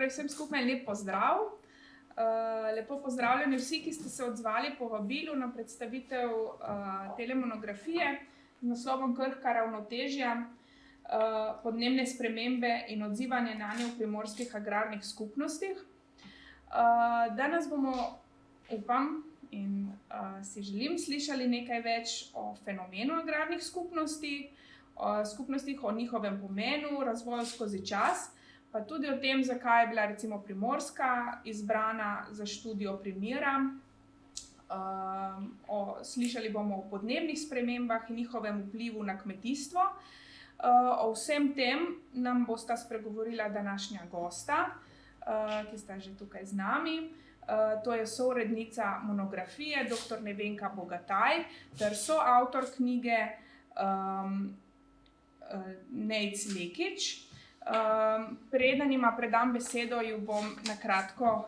Torej vsem skupaj lep pozdrav. Lepo pozdravljeni vsi, ki ste se odzvali povabilu na predstavitev tele monografije z naslovom Krhka ravnotežja, podnebne spremembe in odzivanje nanje v primorskih agrarnih skupnostih. Danes bomo, upam in si želim, slišali nekaj več o fenomenu agrarnih skupnosti, o njihovem pomenu, razvoju skozi čas, pa tudi o tem, zakaj je bila recimo Primorska izbrana za študijo primera. Slišali bomo o podnebnih spremembah in njihovem vplivu na kmetijstvo. O vsem tem nam bosta spregovorila današnja gosta, ki sta že tukaj z nami. To je sourednica monografije, dr. Nevenka Bogataj, ter soavtor knjige Nejc Lekić. Preden jima predam besedo, ju bom na kratko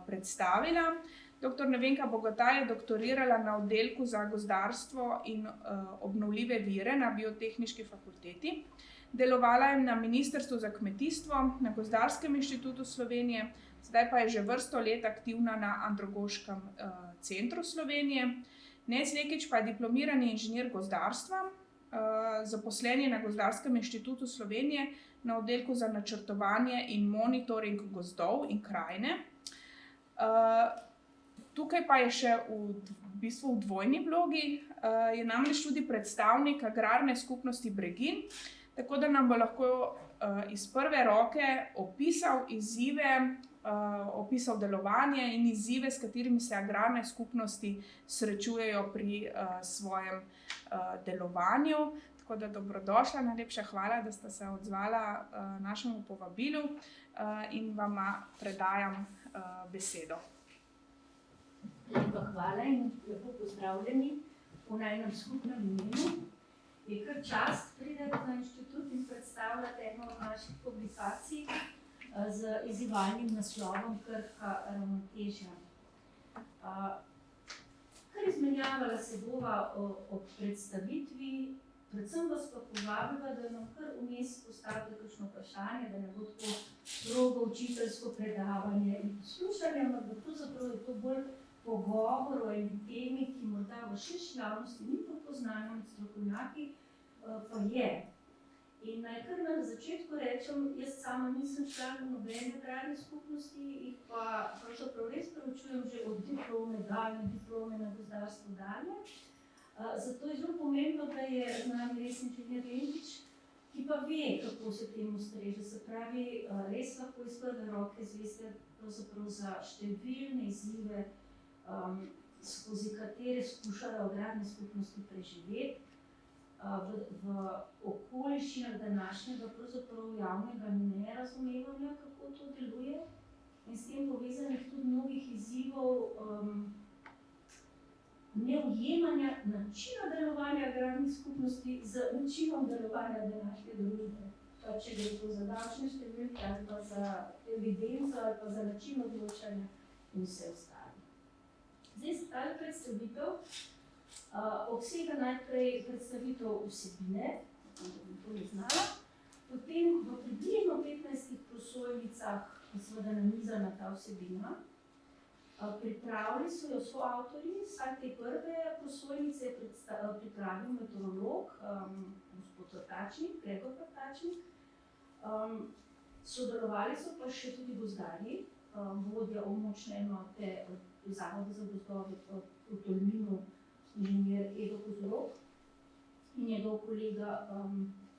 predstavila. Dr. Nevenka Bogataj je doktorirala na oddelku za gozdarstvo in obnovljive vire na Biotehniški fakulteti. Delovala je na Ministrstvu za kmetijstvo, na Gozdarskem inštitutu Slovenije, zdaj pa je že vrsto let aktivna na Andragoškem centru Slovenije. Nejc Lekić pa je diplomirani inženir gozdarstva, zaposlen je na Gozdarskem inštitutu Slovenije na oddelku za načrtovanje in monitoring gozdov in krajine. Tukaj pa je še v bistvu v dvojni vlogi, je namreč tudi predstavnik agrarne skupnosti Bregin, tako da nam bo lahko iz prve roke opisal izzive, opisal delovanje in izzive, s katerimi se agrarne skupnosti srečujejo pri svojem delovanju. Tako da dobrodošla, najlepša hvala, da ste se odzvala našemu povabilu in vama predajam besedo. Lepa hvala in lepo pozdravljeni v najinem skupnem imenu. Je kar čast priti na inštitut in predstavljati eno od naših publikacij z izzivalnim naslovom Krhka ravnotežja. Kar izmenjavala se bova ob predstavitvi, predvsem vas pa povabila, da nam kar vmes postavite kakšno vprašanje, da ne bo tako strogo učiteljsko predavanje in poslušanje, ampak da pravzaprav je to bolj pogovor o eni temi, ki morda v širši javnosti ni prepoznana med strokovnjaki, pa je. In naj kar na začetku rečem, jaz sama nisem član nobene agrarne skupnosti, jih pa pravzaprav res preučujem že od diplome, daljne diplome na gozdarstvu dalje. Zato je zelo pomembno, da je z nami res inženir Lekić, ki pa ve, kako se temu streže. Se pravi, res lahko iz prve roke zveste pravzaprav za številne izzive, skozi katere skušajo agrarne skupnosti preživeti. V okoliščinah današnjega pravzaprav javnega nerazumevanja, kako to deluje, in s tem povezanih tudi mnogih izzivov neujemanja načina delovanja agrarnih skupnosti z načinom delovanja današnje družbe. Pa če gre to za davčne številke, ali pa za evidenco, ali pa za način odločanja in vse ostalo. Zdaj se ta predstavitev obsega najprej predstavitev vsebine, da bom to ne znala, potem v približno 15 prosojnicah seveda nanizana ta vsebina. Pripravili so jo soavtorji, vsaj te prve prosojnice je pripravil meteorolog, gospod Vrtačnik, Gregor Vrtačnik. Sodelovali so pa še tudi gozdarji, vodja območne enote Zavoda za gozdove v Tolminu, inženir Edo Kozorog in njegov kolega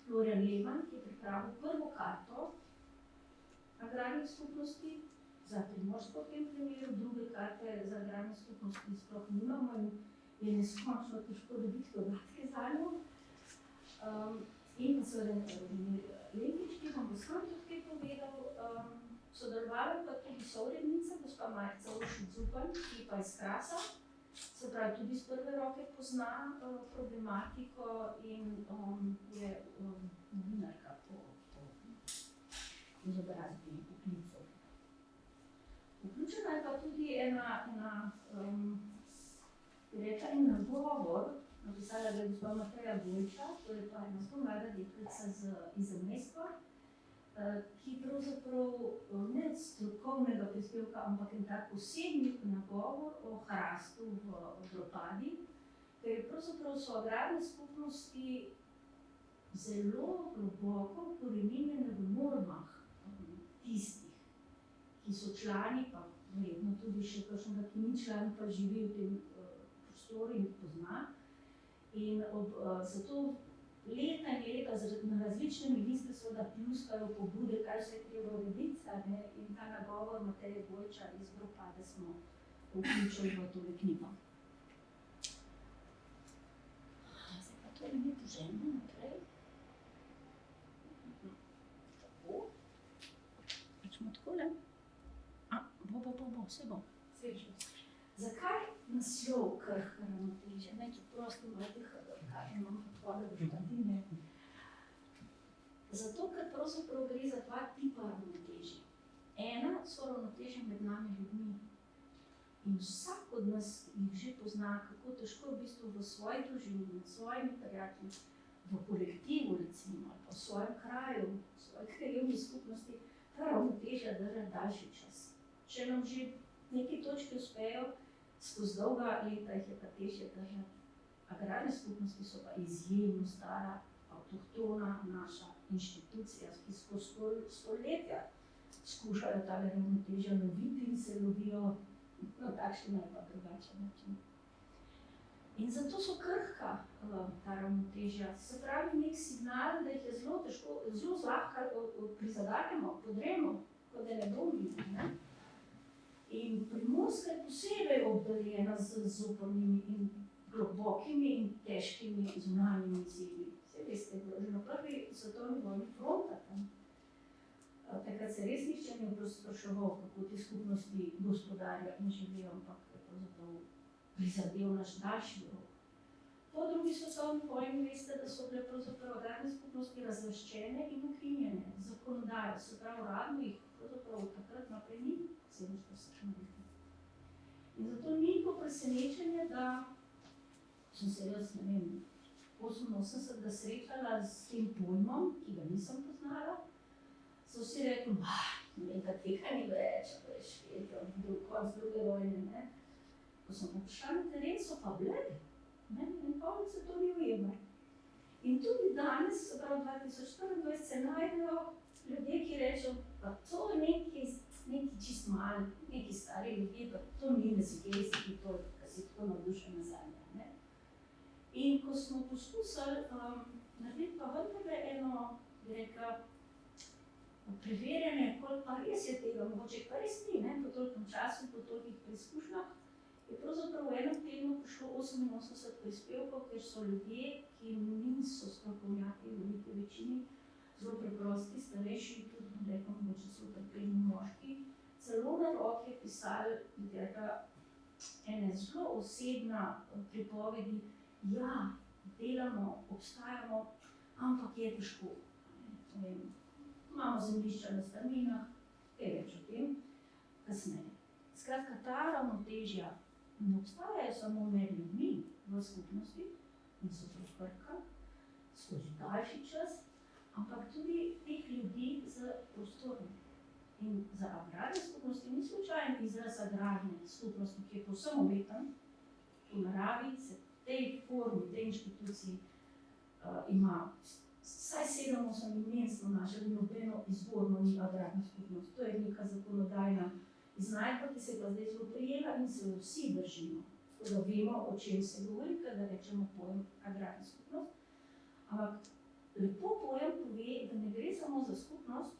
Florjan Leban, ki je pripravil prvo karto agrarnih skupnosti za Primorsko v tem primeru, druge karte za agrarne skupnosti sploh nimamo in je neskončno težko dobiti podatke zanjo. In seveda Lekić, ki vam bo sam tudi kaj povedal, sodelovala pa tudi sourednica, gospa Marica Uršič-Zupan, ki pa iz Krasa, se pravi tudi iz prve roke pozna problematiko in je novinarka po izobrazbi in poklicu. Vključena je pa tudi ena nagovor, napisala ga je gospa Mateja Bojča, to je pa ena zelo mlada deklica iz zamejstva, ki pravzaprav ne strokovnega prispevka, ampak en tak osebni nagovor o hrastu v Dropadi, ker pravzaprav so agrarne skupnosti zelo globoko ukoreninjene v normah tistih, ki so člani, pa verjetno tudi še kakšnega, ki ni član, pa živi v tem prostoru in pozna. In zato leta in leta na različne ministre seveda pljuskajo pobude, kaj vse treba urediti, in ta nagovor Mateje Golča iz Dropade smo vključili v tole knjigo. Zdaj pa tole mi požemimo naprej. Tako. Rečemo takole. Vse bo. Zakaj naslov krhka ravnotežja? Naj če prosti malo dihati, kaj imam podpore v štatine. Zato, ker pravzaprav gre za dva tipa ravnotežja. Ena so ravnotežja med nami ljudmi. In vsak od nas jih že pozna, kako težko v bistvu v svoji družini, med svojimi prijatelji, v kolektivu recimo, ali pa v svojem kraju, v svoji krajevni skupnosti, ta ravnotežja drža daljši čas. Če nam že neki točki uspejo, skozi dolga leta jih je pa težje držati. Agrarne skupnosti so pa izjemno stara, avtohtona naša inštitucija, ki skozi stoletja skušajo tale ravnotežja loviti in se lovijo na takšen ali pa drugačen način. In zato so krhka ta ravnotežja. Se pravi nek signal, da jih je zelo težko, zelo zlahka prizadanemo, podremo, kot da ne bo videti, ne? In Primorska je posebej obdaljena z upornimi in globokimi in težkimi zunanjimi izzivi. Vse veste, bilo že na prvi svetovni vojni fronta tam. Takrat se res nihče ni spraševal, kako te skupnosti gospodarja in živijo, ampak je pravzaprav prizadel naš daljši rok. Po drugi svetovni vojni veste, da so bile pravzaprav agrarne skupnosti razvrščene in ukinjene. Zakonodajo, se pravi uradno jih pravzaprav takrat naprej ni. In zato ni po presenečenje, da sem se jaz, ne vem, 88 srečala s tem pojmom, ki ga nisem poznala, so vsi rekli, ne vem, tega ni več, veš, konc druge vojne, ne. Ko sem pa prišla na teren, so pa bile, ne, in konec se to ni ujema. In tudi danes, se pravi 2024, se najdejo ljudje, ki rečejo, pa to je neki čist mali, neki stari ljudje, pa to ni nezigejski, ki si tako navdušena zanje, ne. In ko smo poskusili narediti pa vendarle eno, bi rekla, preverjanje, koliko pa res je tega, mogoče pa res ni, ne, po tolikem času, po tolikih preizkušnjah, je pravzaprav v enem tednu prišlo 88 prispevkov, ker so ljudje, ki niso strokovnjaki v veliki večini, zelo preprosti, starejši, tudi nekaj mogoče so utrpeni moški, celo na roke pisali, ene zelo osebna pripovedi, ja, delamo, obstajamo, ampak je težko. Imamo zemljišča na strminah, kaj več o tem, kasneje. Skratka, ta ravnotežja ne obstajajo samo med ljudmi v skupnosti in so krhka skozi daljši čas, ampak tudi teh ljudi z prostorom. In za agrarne skupnosti ni slučajen izraz agrarne skupnosti, ki je povsem umeten, v naravi se tej formi, tej inštituciji ima vsaj 7-8 imensno našli, nobeno izvorno ni agrarna skupnost. To je neka zakonodajna iznajdba, ki se je pa zdaj zelo prijela in se jo vsi držimo. Tako da vemo, o čem se govori, kada rečemo pojem agrarna skupnost. Ampak lepo pojem pove, da ne gre samo za skupnost,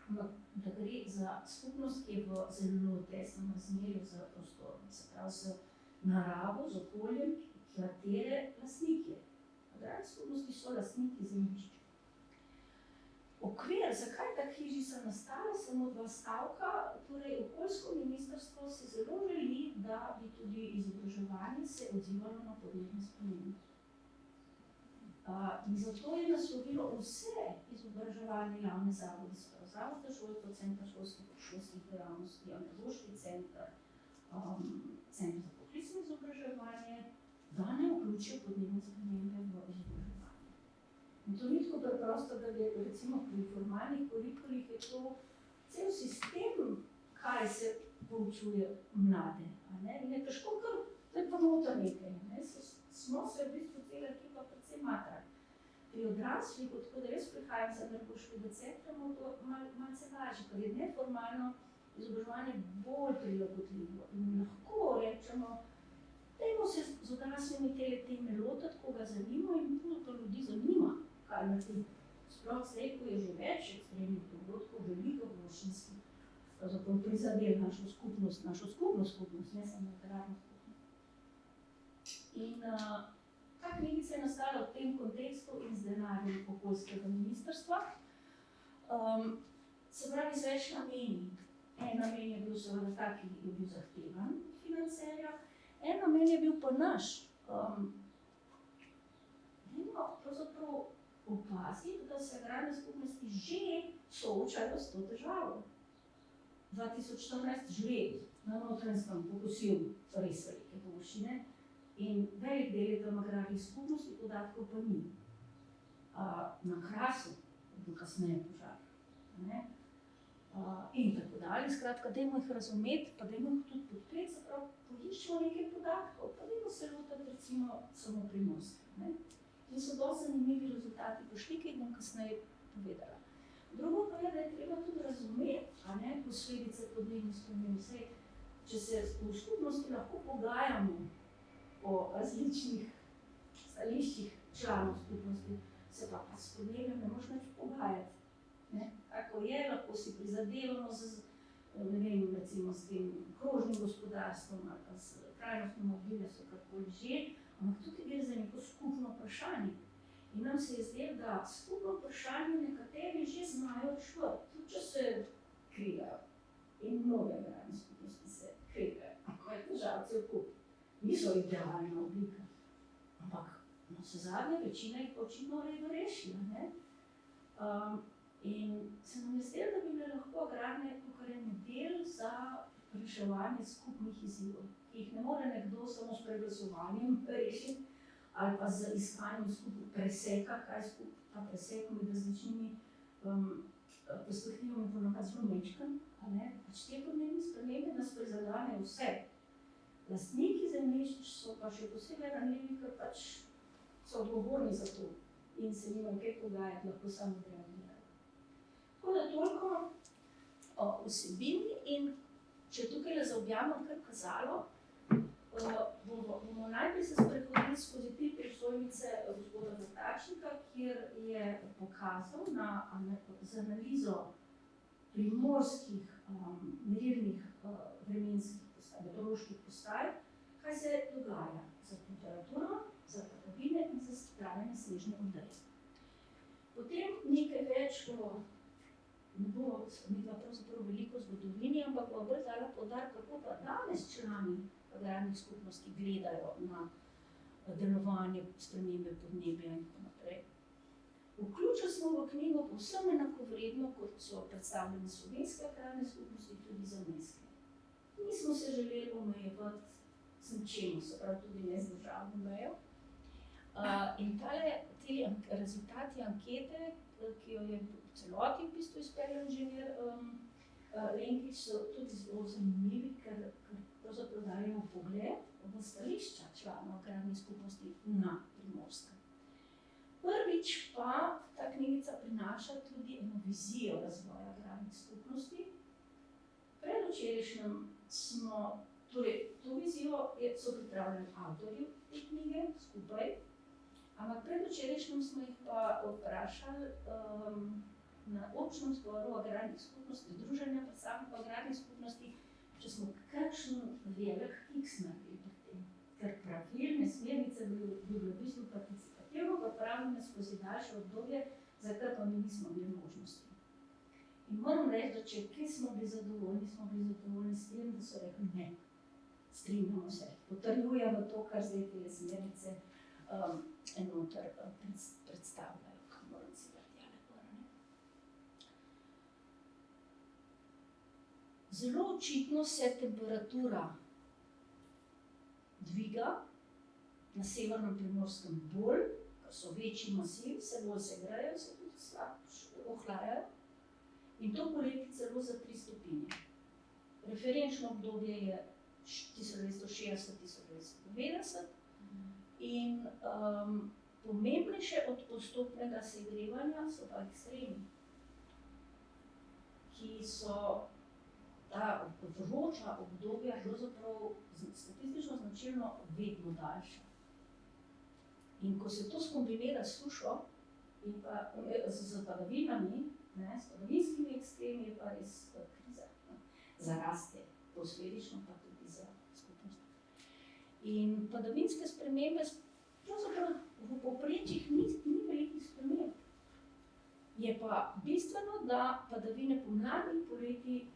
ampak da gre za skupnost, ki je v zelo tesnem razmerju z prostorom, se pravi z naravo, z okoljem, katere lastnik je. Agrarne skupnosti so lastniki zemljišča. Okvir, zakaj ta knjižica nastala, samo 2 stavka, torej okoljsko ministrstvo si zelo želi, da bi tudi izobraževanje se odzivalo na podnebne spremembe. In zato je naslovilo vse izobraževalne javne zavode, Zavod za šolstvo, Center šolskih dejavnosti, Andragoški center, Center za poklicno izobraževanje, da ne vključijo podnebne spremembe v izobraževanje. In to ni tako preprosto, da je recimo pri formalnih kurikulih je to cel sistem, kaj se poučuje mlade. In je težko kar, da je pa noter nekaj. Smo se v bistvu cela ekipa predvsem matrali. Pri odraslih, tako da jaz prihajam za pedagoškega centra, imamo to malce lažje, ker je neformalno izobraževanje bolj prilagodljivo in lahko rečemo, dajmo se z odraslimi tele teme lotiti, koga zanima in to ljudi zanima, kaj naredi. Sploh zdaj, ko je že več ekstremnih dogodkov, veliko površinskih, pravzaprav prizadel našo skupnost, ne samo agrarno skupnost. In ta knjigica je nastala v tem kontekstu in z denarjem okoljskega ministrstva. Se pravi, z več nameni. En namen je bil seveda tak, ki je bil zahtevan financerja, en namen je bil pa naš. Dajmo pravzaprav opaziti, da se agrarne skupnosti že soočajo s to težavo. 2014 žled na Notranjskem pokosil res velike površine in velik del je tam agrarnih skupnosti, podatkov pa ni. Na Krasu je bil kasneje požar. In tako dalje. Skratka, dajmo jih razumeti, pa dajmo jih tudi podpreti, zapravo poiščemo nekaj podatkov, pa dajmo se lotiti recimo samo Primorske. In so dosti zanimivi rezultati prišli, ki jih bom kasneje povedala. Drugo pa je, da je treba tudi razumeti posledice podnebnih sprememb. Če se v skupnosti lahko pogajamo o različnih stališčih članov skupnosti, se pa s podnebjem ne moreš več pogajati. Kako je, lahko si prizadevamo recimo s tem krožnim gospodarstvom ali pa s trajnostno mobilnostjo, karkoli že, ampak tukaj gre za neko skupno vprašanje. In nam se je zdelo, da skupno vprašanje nekateri že znajo reševati, tudi če se krigajo. In mnoge agrarne skupnosti se krigajo, ko je težav cel kup. Niso idealna oblika, ampak navsezadnje večina jih pa očitno rešila. In se nam je zdelo, da bi bile lahko agrarne model za reševanje skupnih izzivov, ki jih ne more nekdo samo s preglasovanjem rešiti ali pa z iskanjem preseka, kaj ta presek med različnimi perspektivami ponavadi zelo mečkan. Pač te podnebne spremembe nas prizadanejo vse. Lastniki zemljišč so pa še posebej ranljivi, ker pač so odgovorni za to in se nimajo kaj pogajati, lahko samo reagirajo. Tako da toliko o vsebini in če tukaj le zaobjamem kar kazalo, bomo najprej se sprehodili skozi te prosojnice gospoda Vrtačnika, kjer je pokazal z analizo primorskih merilnih vremenskih postaj, meteoroloških postaj, kaj se dogaja za temperaturo, za padavine in za trajanje snežne odeje. Potem nekaj več ne bo imela pravzaprav veliko zgodovini, ampak bo bolj dala poudarek, kako pa danes člani agrarnih skupnosti gledajo na delovanje, spremembe podnebja in tako naprej. Vključili smo v knjigo povsem enakovredno, kot so predstavljene slovenske agrarne skupnosti, tudi zamejske. Nismo se želeli omejevati z ničemer, se pravi tudi ne z državno mejo. In ti rezultati ankete, ki jo je v celoti v bistvu izpeljal inženir Lenkič, so tudi zelo zanimivi, ker pravzaprav dajejo vpogled v stališča članov agrarnih skupnosti na Primorskem. Prvič pa ta knjigica prinaša tudi eno vizijo razvoja agrarnih skupnosti. Predvčerajšnjem smo, torej to vizijo so pripravljali avtorji te knjige skupaj, ampak predvčerajšnjem smo jih pa vprašali na občnem zboru agrarnih skupnosti, združenja predstavnikov agrarnih skupnosti, če smo kakšen velik fiks naredili pri tem. Ker pravilne smernice bi bile v bistvu participativno, pa pravljene skozi daljše obdobje, za kar pa mi nismo imeli možnosti. In moram reči, da če kje smo bili zadovoljni s tem, da so rekli ne, strinjamo se, potrjujemo to, kar zdaj te smernice enotar predstavljajo, kar moram si vrtjale gora. Zelo očitno se temperatura dviga na severnem Primorskem bolj, kar so večji masiv, se bolj segrejo, se tudi slabše ohlajajo. In to poleti celo za 3 stopinje. Referenčno obdobje je 1960-1990 in pomembnejše od postopnega segrevanja so pa ekstremi, ki so ta vroča obdobja pravzaprav statistično značilno vedno daljša. In ko se to skombinira s sušo in pa z padavinami, s padavinskimi ekstremi, je pa res kriza. Zaraste, posledično pa tudi za skupnost. In padavinske spremembe, pravzaprav v povprečjih ni velikih sprememb. Je pa bistveno, da padavine pomladi in poleti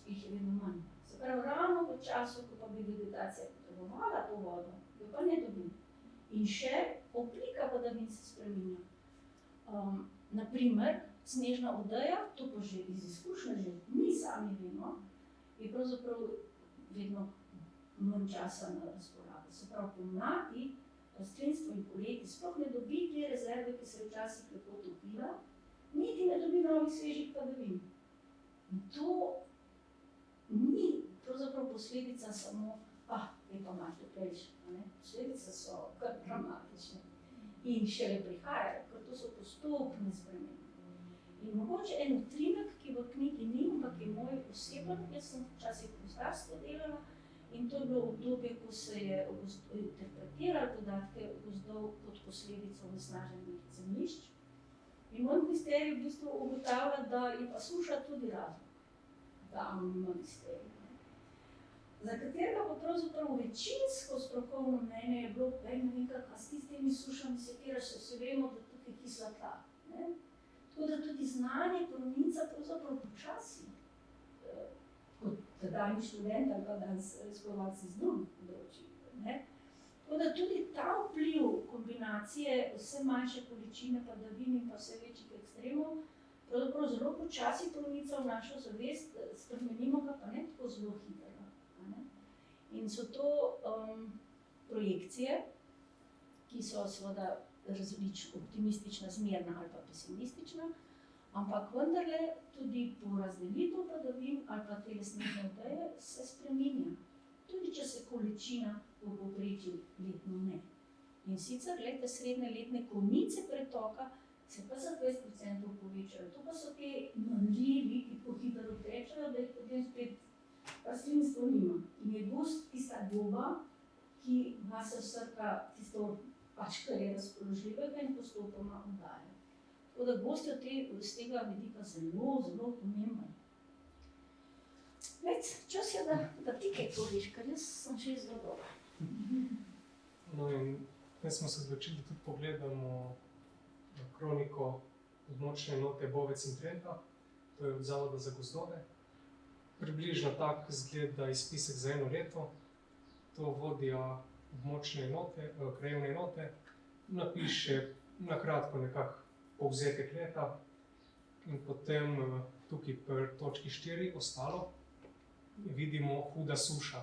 jih je vedno manj. Se pravi, ravno v času, ko pa bi vegetacija potrebovala to vodo, jo pa ne dobi. In še oblika padavin se spreminja. Naprimer, snežna odeja, to pa že iz izkušnje že mi sami vemo, je pravzaprav vedno manj časa na razpolago. Se pravi, pomladi, rastlinstvo in poleti sploh ne dobi te rezerve, ki se je včasih lepo topila, niti ne dobi novih svežih padavin. In to ni pravzaprav posledica samo, je pa malo toplejše, posledice so kar dramatične. In šele prihajajo, ker to so postopne spremembe. In mogoče en utrinek, ki v knjigi ni, ampak je moj oseben, jaz sem včasih v gozdarstvu delala in to je bilo obdobje, ko se je interpretiralo podatke gozdov kot posledico onesnaženih zemljišč. In moj magisterij v bistvu ugotavlja, da je pa suša tudi razlog. Davni magisterij. Za katerega pa pravzaprav večinsko strokovno mnenje je bilo, ne vem kakva, s tistimi sušami sekiraš, vse vemo, da tukaj je kisla tla. Tako da tudi znanje pronica pravzaprav počasi, kot tedajni študent ali pa danes raziskovalci z drugih področij. Tako da tudi ta vpliv kombinacije vse manjše količine padavin in pa vse večjih ekstremov pravzaprav zelo počasi pronica v našo zavest, spremenimo ga pa ne tako zelo hitro. In so to projekcije, ki so seveda različno optimistična, zmerna ali pa pesimistična, ampak vendarle tudi po razdelitev padavin ali pa te snežne odeje se spreminja. Tudi če se količina v povprečju letno ne. In sicer, glejte, srednje letne konice pretoka se pa za 20% povečajo. To pa so te manljivi, ki tako hitro tečejo, da jih potem spet rastlinstvo nima. In je gozd tista goba, ki vase vsrka tisto kar je razpoložljivega in postopoma oddaja. Tako da gozd je z tega vidika zelo, zelo pomemben. Čas je, da ti kaj poveš, ker jaz sem še zelo dobra. No in zdaj smo se odločili, da tudi pogledamo kroniko območne enote Bovec in Trenta, to je od Zavoda za gozdove. Približno tak izgleda izpisek za eno leto. To vodja območne enote, krajevne enote, napiše na kratko nekako povzetek leta in potem tukaj pri točki 4 ostalo vidimo huda suša.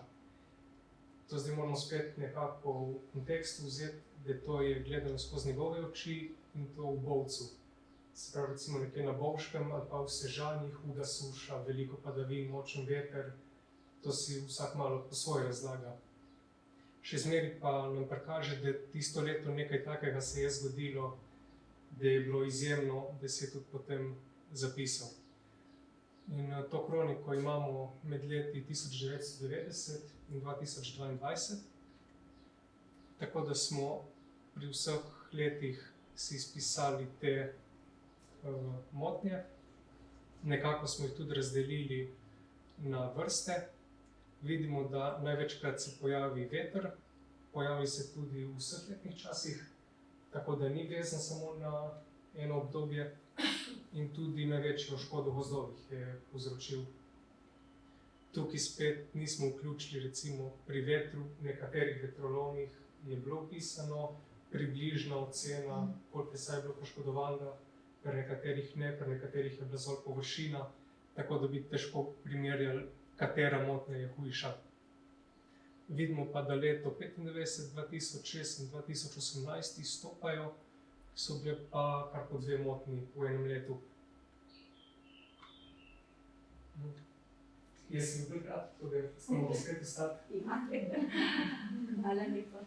To zdaj moramo spet nekako v kontekstu vzeti, da to je gledano skozi njegove oči in to v Bovcu. Se pravi, recimo nekje na Bovškem ali pa v Sežani huda suša, veliko padavin, močen veter, to si vsak malo po svoje razlaga. Še zmeraj pa nam prikaže, da tisto leto nekaj takega se je zgodilo, da je bilo izjemno, da se je tudi potem zapisal. In to kroniko imamo med leti 1990 in 2022, tako da smo pri vseh letih si izpisali te motnje. Nekako smo jih tudi razdelili na vrste. Vidimo, da največkrat se pojavi veter, pojavi se tudi v vseh letnih časih, tako da ni vezan samo na eno obdobje in tudi največjo škodo gozdovih je povzročil. Tukaj spet nismo vključili recimo pri vetru, nekaterih vetrolomih je bilo opisano približna ocena, koliko lesa je bilo poškodovano, pri nekaterih ne, pri nekaterih je bila zgolj površina, tako da bi težko primerjali, katera motnja je hujša. Vidimo pa, da leto 1995, 2006 in 2018 izstopajo so bile pa kar po 2 motnji v enem letu. Jaz sem bil takrat, tako da smo mogli spet ostati. Hvala lepa.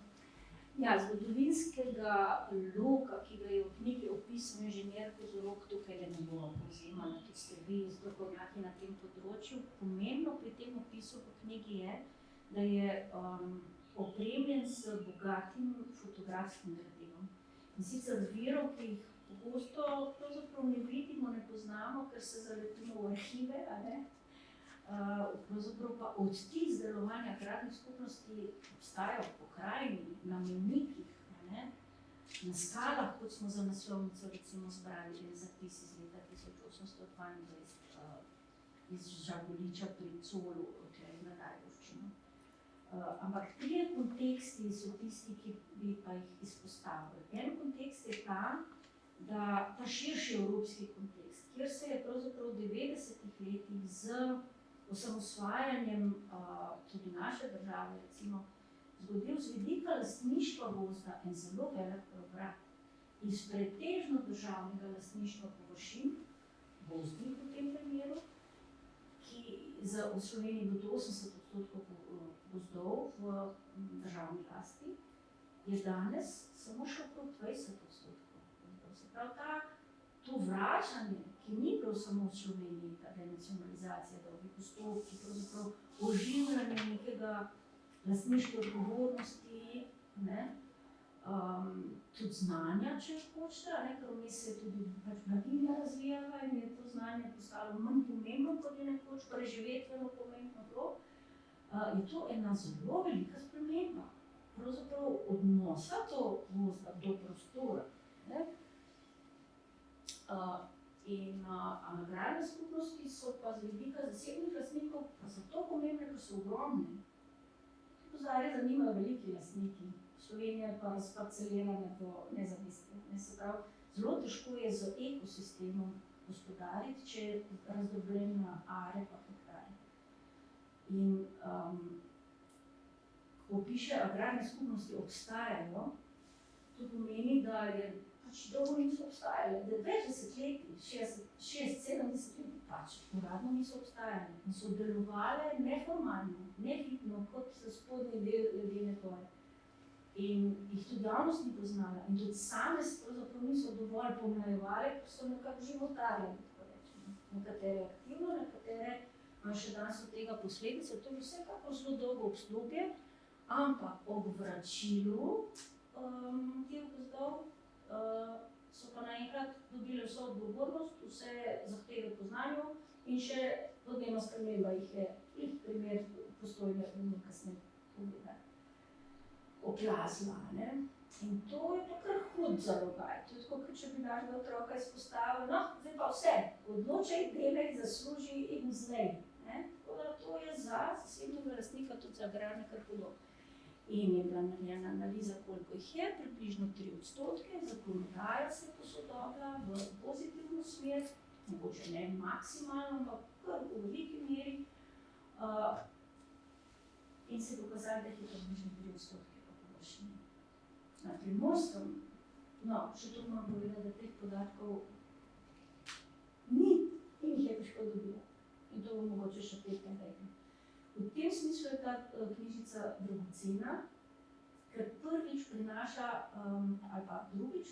Ja, zgodovinskega loka, ki ga je v knjigi opisal inženir Kozorog, tukaj ne bomo povzemali, tudi ste vi strokovnjaki na tem področju. Pomembno pri tem opisu v knjigi je, da je opremljen s bogatim fotografskim gradivom. In sicer virov, ki jih pogosto pravzaprav ne vidimo, ne poznamo, ker se zaletimo v arhive, a ne? Pravzaprav pa odtis delovanja agrarnih skupnosti obstajajo v pokrajini, na mejnikih, na skalah, kot smo za naslovnico recimo zbrali en zapis iz leta 1822 iz Žaboliča pri Colu, tukaj na Dajboščino. Ampak trije konteksti so tisti, ki bi pa jih izpostavili. En kontekst je ta širši evropski kontekst, kjer se je pravzaprav v 90-ih letih z osamosvajanjem tudi naše države, recimo, zgodil z vidika lastništva gozda en zelo velik preobrat. Iz pretežno državnega lastništva površin, gozdnih v tem primeru, ki v Sloveniji bo do 80% gozdov v državni lasti, je danes samo še okrog 20%. Se pravi, to vračanje, ki ni bilo samo v Sloveniji, ta denacionalizacija dolgih postopkov, pravzaprav oživljanje nekega lastniške odgovornosti, tudi znanja, če hočete, ker vmes se je tudi blaginja razvijala in je to znanje postalo manj pomembno, kot je nekoč preživetveno pomembno bilo, je to ena zelo velika sprememba. Pravzaprav odnosa do gozda, do prostora. In agrarne skupnosti so pa z vidika zasebnih lastnikov pa zato pomembne, ker so ogromne. To zdaj zanimajo veliki lastniki. Slovenija je pa razparcelirana do nezavesti. Se pravi, zelo težko je z ekosistemom gospodariti, če je razdrobljen na are pa hektarje. In ko piše, agrarne skupnosti obstajajo, to pomeni, da je dolgo niso obstajale, da več desetletij, 60-70 let, uradno niso obstajale in so delovale neformalno, nevidno, kot spodnji del ledene gore. In jih tudi javnost ni poznala in tudi same pravzaprav niso dovolj pomlajevale, ker so nekako životarjali, tako rečemo. Nekatere aktivno, nekatere še danes od tega posledice, to je vsekakor zelo dolgo obdobje, ampak ob vračilu teh gozdov so pa naenkrat dobili vso odgovornost, vse zahteve po znanju in še podnebna sprememba jih je primer Postojne kasneje povedala, oplazila. In to je pa kar hud zalogaj. To je tako, kot če bi našega otroka izpostavili, no, zdaj pa vse, odločaj, delaj, zasluži in zlej. Tako da to je za zasebnega lastnika, tudi za agrarne kar hudo. In je bila narejena analiza, koliko jih je, približno 3%, zakonodaja se je posodobila v pozitivno smer, mogoče ne maksimalno, ampak kar v veliki meri. In se je pokazalo, da jih je približno 3% po površini. Na Primorskem, no, še to moram povedati, da teh podatkov ni in jih je težko dobila. In to bo mogoče še 5 rekli. V tem smislu je ta knjižica dragocena, ker prvič prinaša, ali pa drugič,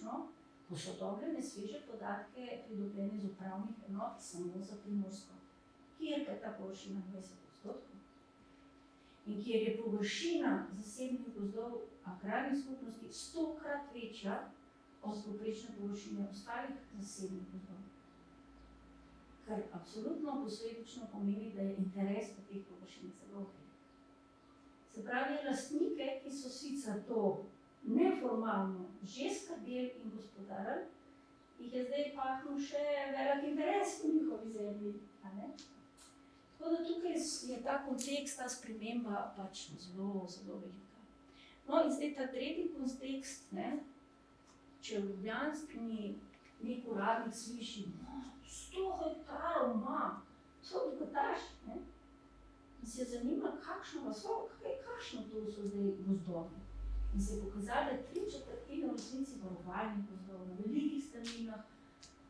posodobljene, sveže podatke, pridobljene iz upravnih enot samo za Primorsko, kjer je ta površina 20%. In kjer je površina zasebnih gozdov agrarnih skupnosti 100-krat večja od povprečne površine ostalih zasebnih gozdov. Kar absolutno posledično pomeni, da je interes po teh površinah zelo velik. Se pravi, lastnike, ki so sicer to neformalno že skrbeli in gospodarili, jih je zdaj pahnil še velik interes po njihovi zemlji. Tako da tukaj je ta kontekst, ta sprememba pač zelo, zelo velika. No in zdaj ta tretji kontekst, če v ljubljanski nek uradnik sliši, 100 hektarov ima, to dogotaš, in se zanima, kakšno to so zdaj gozdovi. In se je pokazalo, da je 3/4 v resnici varovalnih gozdov na velikih strminah,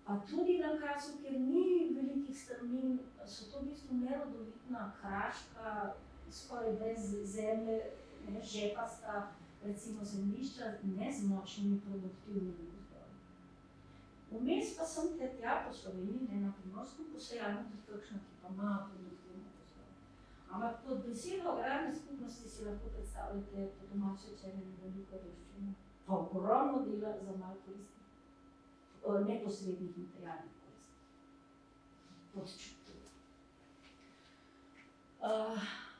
pa tudi na Krasu, kjer ni velikih strmin, so to v bistvu nerodovitna, kraška, skoraj brez zemlje, žepasta, recimo zemljišča, ne z močnimi produktivnimi gozdovi. Vmes pa sem tja po Sloveniji, na Primorskem, posejala tudi kakšna, ki pa ima produktivne gozdove. Ampak pod besedo agrarne skupnosti si lahko predstavljate po domače rečeno veliko revščino, pa ogromno dela za malo koristi. Neposrednih materialnih koristi. Podčutil.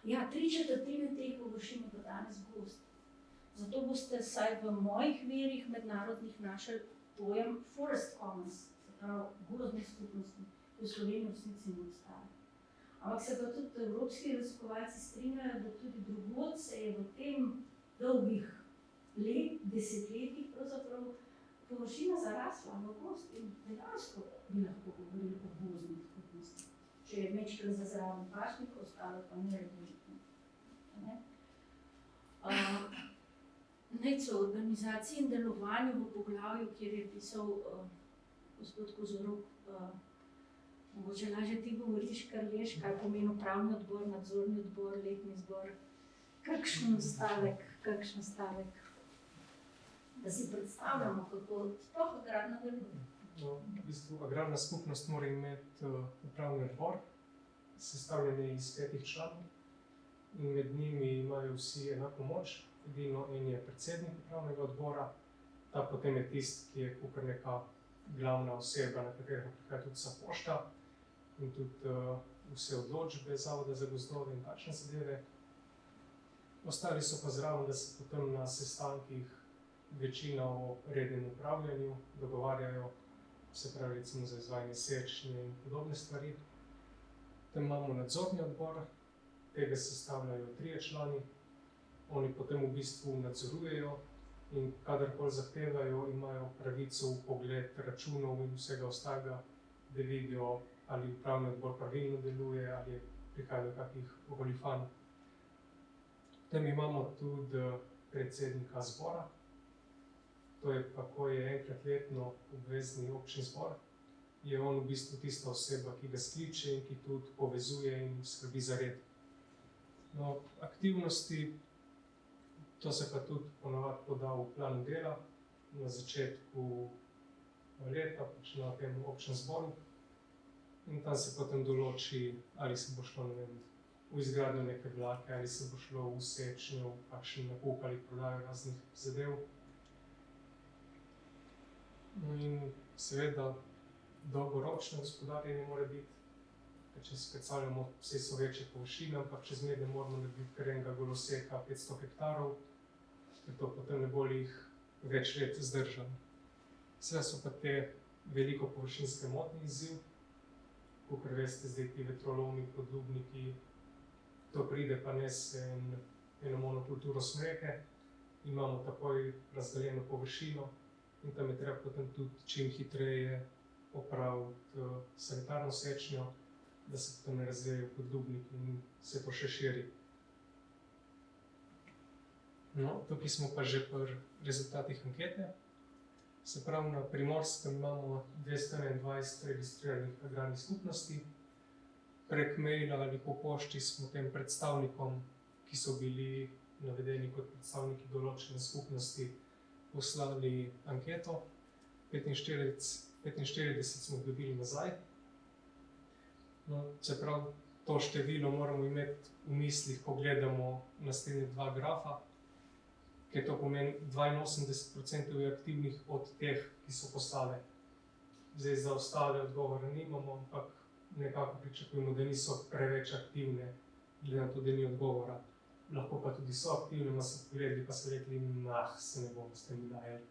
Ja, 3/4 teh površin je pa danes gozd. Zato boste vsaj v mojih virih mednarodnih našli pojem forest commons, se pravi gozdne skupnosti, ki v Sloveniji v resnici ne obstaja. Ampak se pa tudi evropski raziskovalci strinjajo, da tudi drugod se je v tem dolgih desetletjih pravzaprav površina zarasla v gozd in dejansko bi lahko govorili o gozdnih skupnosti. Če je mečkrat za zraven pašnika, ostalo pa neredovitno. Nec o organizaciji in delovanju v poglavju, kjer je pisal gospod Kozorog, mogoče lažje ti govoriš, kar veš, kaj pomeni upravni odbor, nadzorni odbor, letni zbor. Kakšen stavek. Da si predstavljamo, kako sploh agrarna deluje. No, v bistvu agrarna skupnost mora imeti upravni odbor, sestavljen iz 5 članov in med njimi imajo vsi enako moč. Edino en je predsednik upravnega odbora, ta potem je tisti, ki je kakor neka glavna oseba, na katerega prihaja tudi vsa pošta in tudi vse odločbe Zavoda za gozdove in takšne zadeve. Ostali so pa zraven, da se potem na sestankih večina o rednem upravljanju dogovarjajo, se pravi recimo za izvajanje sečnje in podobne stvari. Potem imamo nadzorni odbor, tega sestavljajo 3 člani. Oni potem v bistvu nadzorujejo in kadarkoli zahtevajo, imajo pravico v pogled računov in vsega ostalega, da vidijo, ali upravni odbor pravilno deluje, ali prihaja do kakih goljufanj. Potem imamo tudi predsednika zbora. To je pa, ko je enkrat letno obvezni občin zbor, je on v bistvu tista oseba, ki ga skliče in ki tudi povezuje in skrbi za red. No, aktivnosti, to se pa tudi ponavadi poda v planu dela na začetku leta, pač na tem občnem zboru. In tam se potem določi, ali se bo šlo, ne vem, v izgradnjo neke vlake, ali se bo šlo v sečnjo, v kakšen nakup ali prodajo raznih zadev. No in seveda dolgoročno gospodarjenje mora biti, če se predstavljamo, vse so večje površine, ampak čez medne moramo narediti kar enega goloseka 500 hektarov, ker to potem ne bo jih več let zdržalo. Seveda so pa te veliko površinske motnje izziv, kakor veste, zdaj ti vetrolomi, podlubniki, to pride pa nese eno monokulturo smreke, imamo takoj razdeljeno površino in tam je treba potem tudi čim hitreje opraviti sanitarno sečnjo, da se potem ne razvijajo podlubniki in se to še širi. No, tukaj smo pa že pri rezultatih ankete. Se pravi, na Primorskem imamo 221 registriranih agrarnih skupnosti. Prek maila ali po pošti smo tem predstavnikom, ki so bili navedeni kot predstavniki določene skupnosti, poslali anketo. 45 smo dobili nazaj. No, se pravi, to število moramo imeti v mislih, ko gledamo naslednja 2 grafa, ker to pomeni 82% je aktivnih od teh, ki so poslali. Zdaj za ostale odgovore nimamo, ampak nekako pričakujemo, da niso preveč aktivne, glede na to, da ni odgovora. Lahko pa tudi so aktivne, ma so pogledali, pa so rekli, se ne bomo s tem dajali.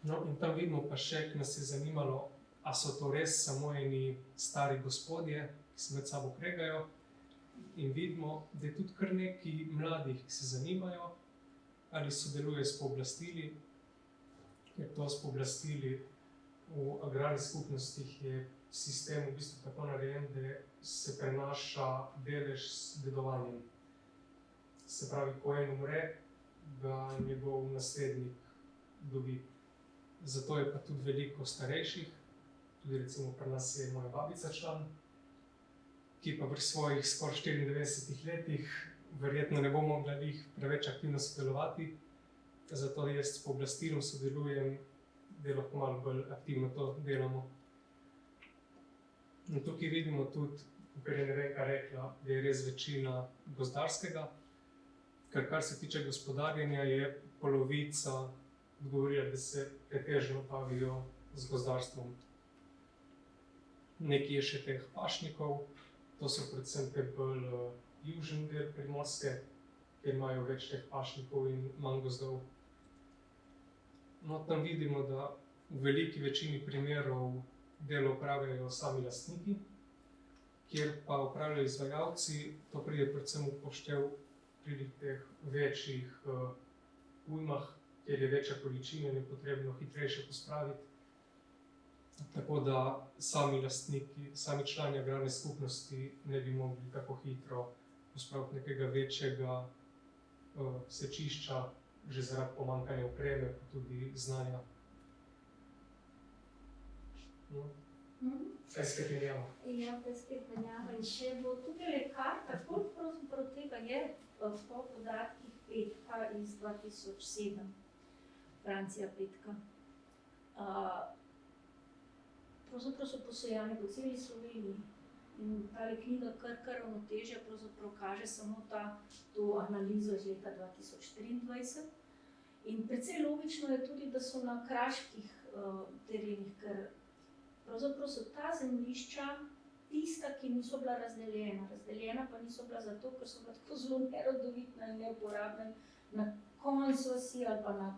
No, in tam vidimo pa še, ki nas je zanimalo, a so to res samo eni stari gospodje, ki se med sabo kregajo. In vidimo, da je tudi kar nekaj mladih, ki se zanimajo, ali sodelujejo s pooblastili, ker to s pooblastili v agrarnih skupnostih je sistem v bistvu tako narejen, da se prenaša delež s dedovanjem. Se pravi, ko en umre, ga njegov naslednik dobi. Zato je pa tudi veliko starejših, tudi recimo pri nas je moja babica član, ki pa pri svojih skoraj 94 letih verjetno ne bo mogla njih preveč aktivno sodelovati, zato jaz s pooblastilom sodelujem, da lahko malo bolj aktivno to delamo. In tukaj vidimo tudi, kar je Nevenka rekla, da je res večina gozdarskega, ker kar se tiče gospodarjenja, je polovica odgovorila, da se pretežno bavijo z gozdarstvom. Nekaj je še teh pašnikov, to so predvsem te bolj južni del Primorske, kjer imajo več teh pašnikov in manj gozdov. No, tam vidimo, da v veliki večini primerov delo opravljajo sami lastniki, kjer pa opravljajo izvajalci, to pride predvsem v poštev pri teh večjih ujmah, kjer je večja količina in je potrebno hitrejše pospraviti. Tako da sami lastniki, sami člani agrarne skupnosti ne bi mogli tako hitro pospraviti nekega večjega sečišča, že zaradi pomanjkanja opreme, pa tudi znanja. No. Kaj spet menjava? Ja, kaj spet menjava. In še bo tukaj karta, koliko pravzaprav tega je po podatkih Petka iz 2007, Francija Petka. Pravzaprav so posejane po celi Sloveniji. In tale knjiga kar ravnotežja pravzaprav kaže samo to analizo iz leta 2023. In precej logično je tudi, da so na kraških terenih, ker pravzaprav so ta zemljišča tista, ki niso bila razdeljena. Razdeljena pa niso bila zato, ker so bila tako zelo nerodovitna in neuporabna. Na koncu vasi ali pa na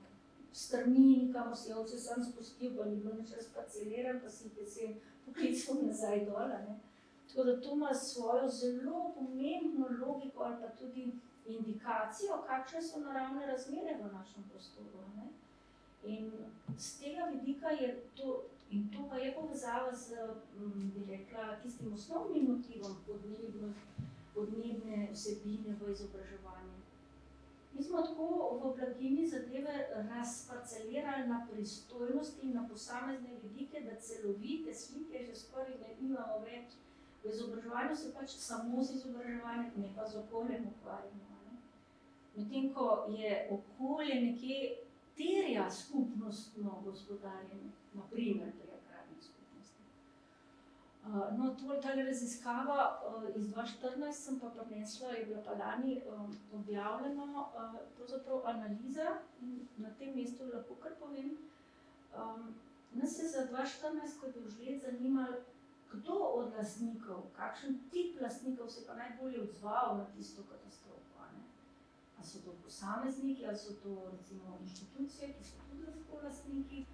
strmini, kamor si ovce sam spustil, pa ni bilo nič razparceliran, pa si se poklical nazaj dol. Tako da to ima svojo zelo pomembno logiko ali pa tudi indikacijo, kakšne so naravne razmere v našem prostoru. In z tega vidika je to, in to pa je povezava z, bi rekla, tistim osnovnim motivom podnebne vsebine v izobraževanju. Mi smo tako v blagini zadeve razparcelirali na pristojnosti in na posamezne vidike, da celovite slike že skoraj ne imamo več. V izobraževanju se pač samo z izobraževanjem, ne pa z okoljem ukvarjamo. Medtem ko je okolje nekje terja skupnostno gospodarjenje, na primer pri agrarni skupnosti. No, tale raziskava iz 2014 sem pa prinesla, je bila pa lani objavljena pravzaprav analiza in na tem mestu lahko kar povem. Nas je za 2014, ko je bil žled, zanimalo, kdo od lastnikov, kakšen tip lastnikov se pa najbolje odzval na tisto katastrofo. A so to posamezniki, ali so to recimo inštitucije, ki so tudi lahko lastniki,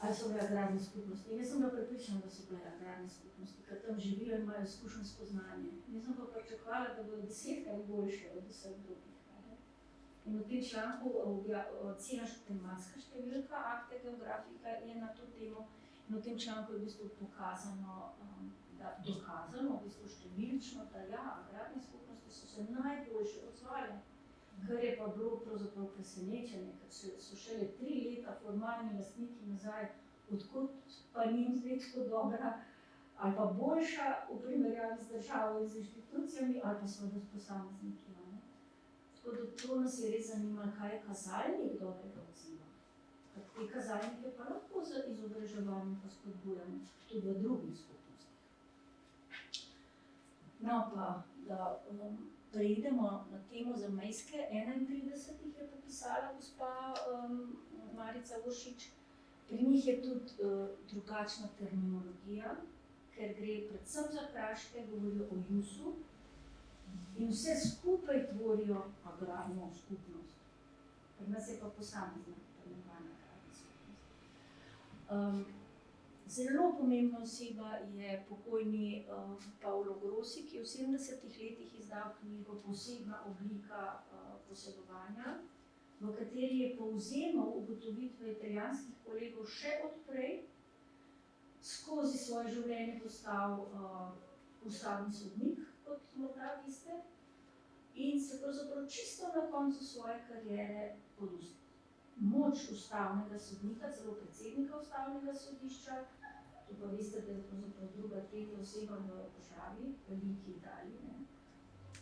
ali so bile agrarne skupnosti. Jaz sem bila prepričana, da so bile agrarne skupnosti, ker tam živijo in imajo izkušenjsko znanje. Jaz sem pa pričakovala, da bodo 10-krat boljše od vseh drugih. In v tem članku cela tematska številka Acta Geographica je na to temo. In v tem članku je v bistvu pokazano, dokazano, v bistvu številčno, da ja, agrarne skupnosti so se najboljše odzvale. Kar je pa bilo pravzaprav presenečenje, ker so šele 3 leta formalni lastniki nazaj, odkot pa njim zdaj tako dobra ali pa boljša v primerjavi z državo in z inštitucijami ali pa seveda s posamezniki. Tako da to nas je res zanimalo, kaj je kazalnik dobrega odziva. Ker te kazalnike pa lahko z izobraževanjem pa spodbujamo tudi v drugih skupnostih. No pa, da preidemo na temo zamejske, 31 jih je popisala gospa Marica Uršič. Pri njih je tudi drugačna terminologija, ker gre predvsem za kraške, govorijo o JUS-u in vse skupaj tvorijo agrarno skupnost. Pri nas je pa posamezna imenovana agrarna skupnost. Zelo pomembna oseba je pokojni Pavlo Grossi, ki je v 70-ih letih izdal knjigo Posebna oblika posedovanja, v kateri je povzemal ugotovitve italijanskih kolegov še odprej, skozi svoje življenje postal ustavni sodnik, kot morda veste, in se pravzaprav čisto na koncu svoje kariere pod moč ustavnega sodnika, celo predsednika ustavnega sodišča, tu pa veste, da je pravzaprav druga, tretja oseba v državi, veliki Italiji, ne,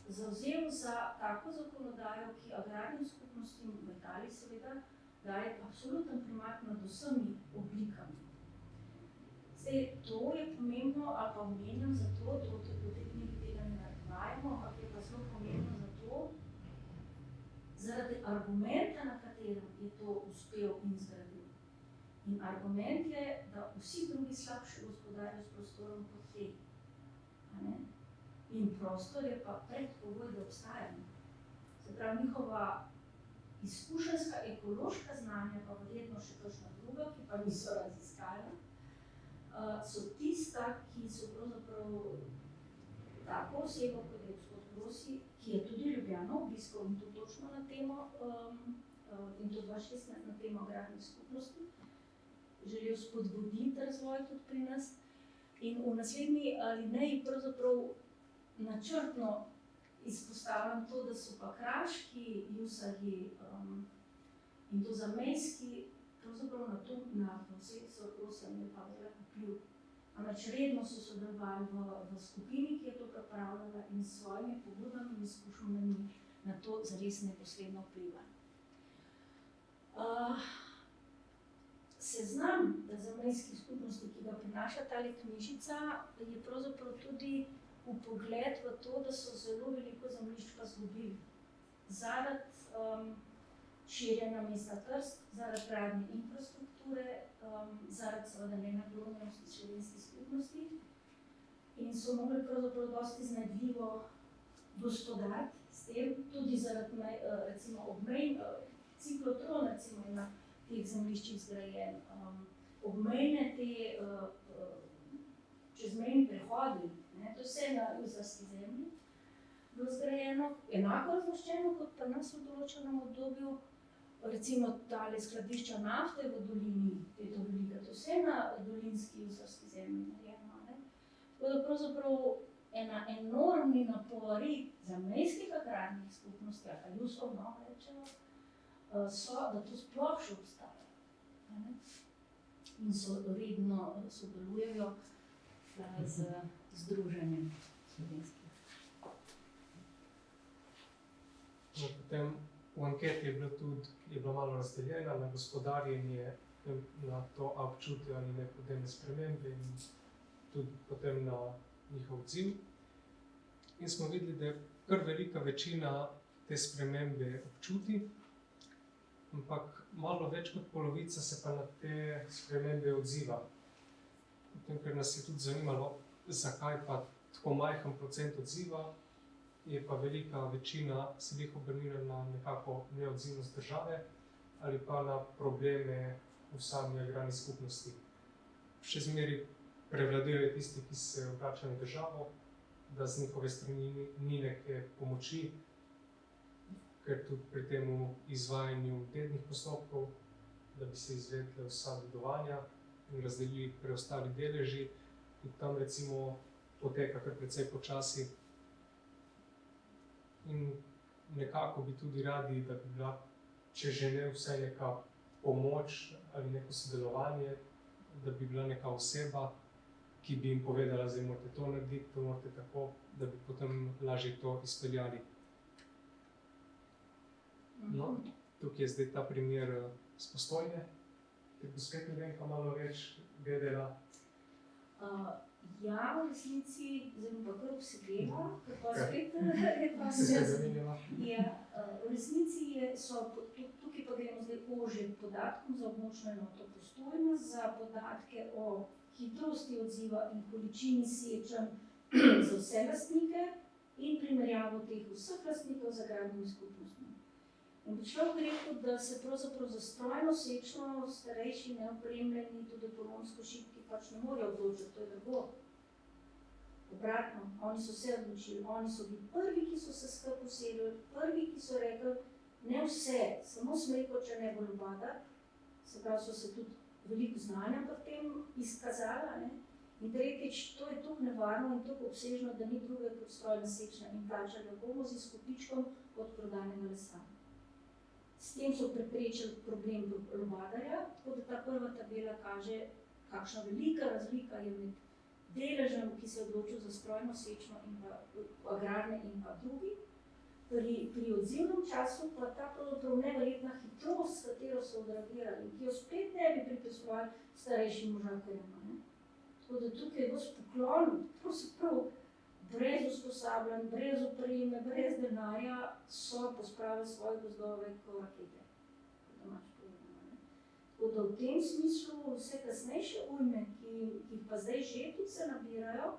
zavzel za tako zakonodajo, ki agrarnim skupnostim v Italiji seveda daje absoluten primat nad vsemi oblikami. Zdaj, to je pomembno, ali pa omenjam zato, da v tej knjigi tega ne navajamo, ampak je pa zelo pomembno zato, zaradi argumenta, na katerem je to uspel in zgradil. In argument je, da vsi drugi slabši gospodarijo s prostorom kot te. In prostor je pa predpogoj, da obstajamo. Se pravi, njihova izkušenjska ekološka znanja, pa verjetno še kakšna druga, ki pa niso raziskala, so tista, ki so pravzaprav tako osebo, kot je gospod Prosi, ki je tudi Ljubljano obiskal in to točno na temo, in to 2016 na temo agrarnih skupnosti, želel spodbuditi razvoj tudi pri nas. In v naslednji alineji pravzaprav načrtno izpostavljam to, da so pa kraški jusarji in to zamejski pravzaprav na vseh Sorosem je pa velik vpliv. Namreč redno so sodelovali v skupini, ki je to pripravljala in s svojimi pobudami in izkušnjami na to zares neposredno vplivali. Seznam zamejskih skupnosti, ki ga prinaša tale knjižica, je pravzaprav tudi vpogled v to, da so zelo veliko zemljišč pa izgubili. Zaradi širjenja mesta Trst, zaradi gradnje infrastrukture, zaradi seveda nenaklonjenosti slovenskih skupnosti in so mogli pravzaprav dosti iznajdljivo gospodariti s tem, tudi zaradi recimo obmejn, ciklotron recimo je na teh zemljiščih zgrajen, obmejne te čezmejni prehodi, to vse na juzarski zemlji bilo zgrajeno, enako razloščeno kot pa nas v določenem obdobju, recimo tale skladišča nafte v dolini, to velika, to vse na dolinski juzarski zemlji narejeno. Tako da pravzaprav ena enormni napori zamejskih agrarnih skupnosti, ali pa jusov, rečemo, so, da to sploh še obstaja. In so redno sodelujejo z združenjem slovenskih. Potem v anketi je bilo malo razdeljena na gospodarjenje, na to občutje ali nepodnebne spremembe in tudi potem na njihov odziv. In smo videli, da je kar velika večina te spremembe občuti, ampak malo več kot polovica se pa na te spremembe odziva. Potem, ker nas je tudi zanimalo, zakaj pa tako majhen procent odziva, je pa velika večina se jih obrnila na nekako neodzivnost države ali pa na probleme v sami agrarni skupnosti. Še zmeraj prevladujejo tisti, ki se obračajo na državo, da z njihove strani ni neke pomoči, ker tudi pri tem izvajanju dednih postopkov, da bi se izvedle vsa dedovanja in razdelili preostali deleži, tudi tam recimo poteka kar precej počasi. In nekako bi tudi radi, da bi bila, če že ne vsaj neka pomoč ali neko sodelovanje, da bi bila neka oseba, ki bi jim povedala, zdaj morate to narediti, to morate tako, da bi potem lažje to izpeljali. No, tukaj je zdaj ta primer s Postojne, ker bo spet ne vem, pa malo več vedela. Ja, v resnici, zdaj bom pa kar obsedela, ker pa spet Se spet zamenjala. Ja, v resnici tukaj pa gremo zdaj ožje k podatkom za območno enoto Postojna, za podatke o hitrosti odziva in količini sečenj za vse lastnike in primerjavo teh vseh lastnikov z agrarnimi skupnostmi. In bi človek rekel, da se pravzaprav za strojno sečno starejši, neopremljeni, tudi ekonomsko šibki pač ne morejo odločiti, to je drago. Obratno, oni so se odločili, oni so bili prvi, ki so se skupaj usedli, prvi, ki so rekli, ne vse, samo smreko, če ne bo lubada, se pravi, so se tudi veliko znanja pri tem izkazala, In tretjič, to je tako nevarno in tako obsežno, da ni druge kot strojna sečnja in plačali bomo z izkupičkom od prodajnega lesa. S tem so preprečili problem lubadarja, tako da ta prva tabela kaže, kakšna velika razlika je med deležem, ki se je odločil za strojno sečno in pa agrarne in pa drugi. Pri odzivnem času pa ta pravzaprav neverjetna hitrost, s katero so odreagirali, ki jo spet ne bi pripisovali starejšim možakarjem. Tako da tukaj je vas poklon, pravzaprav brez usposabljanj, brez opreme, brez denarja so pospravili svoje gozdove kot rakete. Tako da v tem smislu vse kasnejše ujme, ki jih pa zdaj že tudi se nabirajo,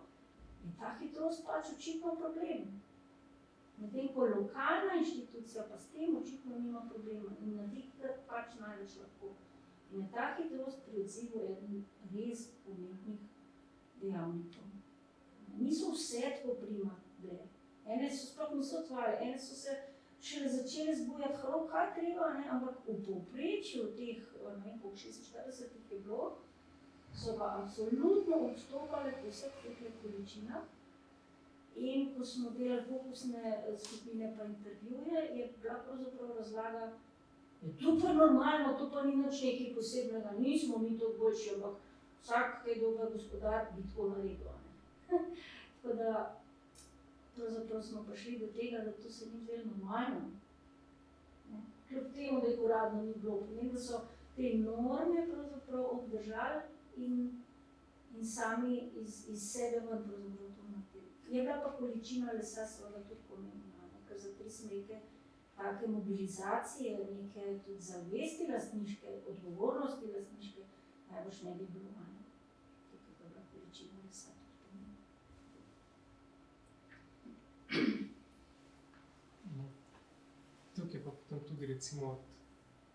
je ta hitrost pač očitno problem. Medtem ko lokalna inštitucija pa s tem očitno nima problema in naredi pač največ lahko. In je ta hitrost pri odzivu eden res pomembnih dejavnikov. Niso vse tako prima bile. Ene so sploh niso otvarjale, ene so se šele začele zbujati, kaj treba, ampak v povprečju teh, ne vem, 46 je bilo, so pa absolutno odstopale po vseh teh količinah. In ko smo delali fokusne skupine pa intervjuje, je bila pravzaprav razlaga, to pa je normalno, to pa ni nič nekaj posebnega, nismo mi to boljši, ampak vsak, ki je dober gospodar, bi tako naredil. Tako da pravzaprav smo prišli do tega, da to se ni zdelo normalno. Kljub temu, da jih uradno ni bilo, pomeni, da so te norme pravzaprav obdržali in sami iz sebe ven pravzaprav to naredili. Je bila pa količina lesa seveda tudi pomembna, ker za 3 smreke take mobilizacije, neke tudi zavesti lastniške, odgovornosti lastniške, najbolj ne bi bilo. Tukaj pa bila količina lesa tudi pomembna. Tukaj pa potem tudi recimo od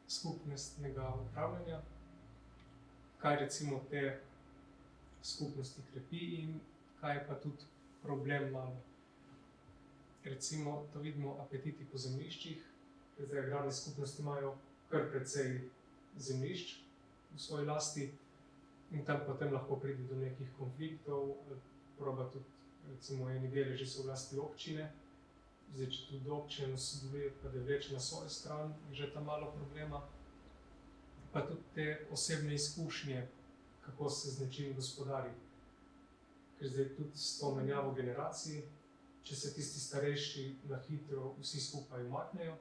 skupnostnega upravljanja, kaj recimo te skupnosti krepi in kaj pa tudi problem malo. Recimo, to vidimo apetiti po zemljiščih, ker zdaj agrarne skupnosti imajo kar precej zemljišč v svoji lasti in tam potem lahko pride do nekih konfliktov, proba tudi recimo eni deleži so v lasti občine, zdaj če tudi občina sodeluje, pa da vleče na svojo stran, je že tam malo problema. Pa tudi te osebne izkušnje, kako se z nečim gospodari. Ker zdaj tudi s to menjavo generacij, če se tisti starejši na hitro vsi skupaj umaknejo,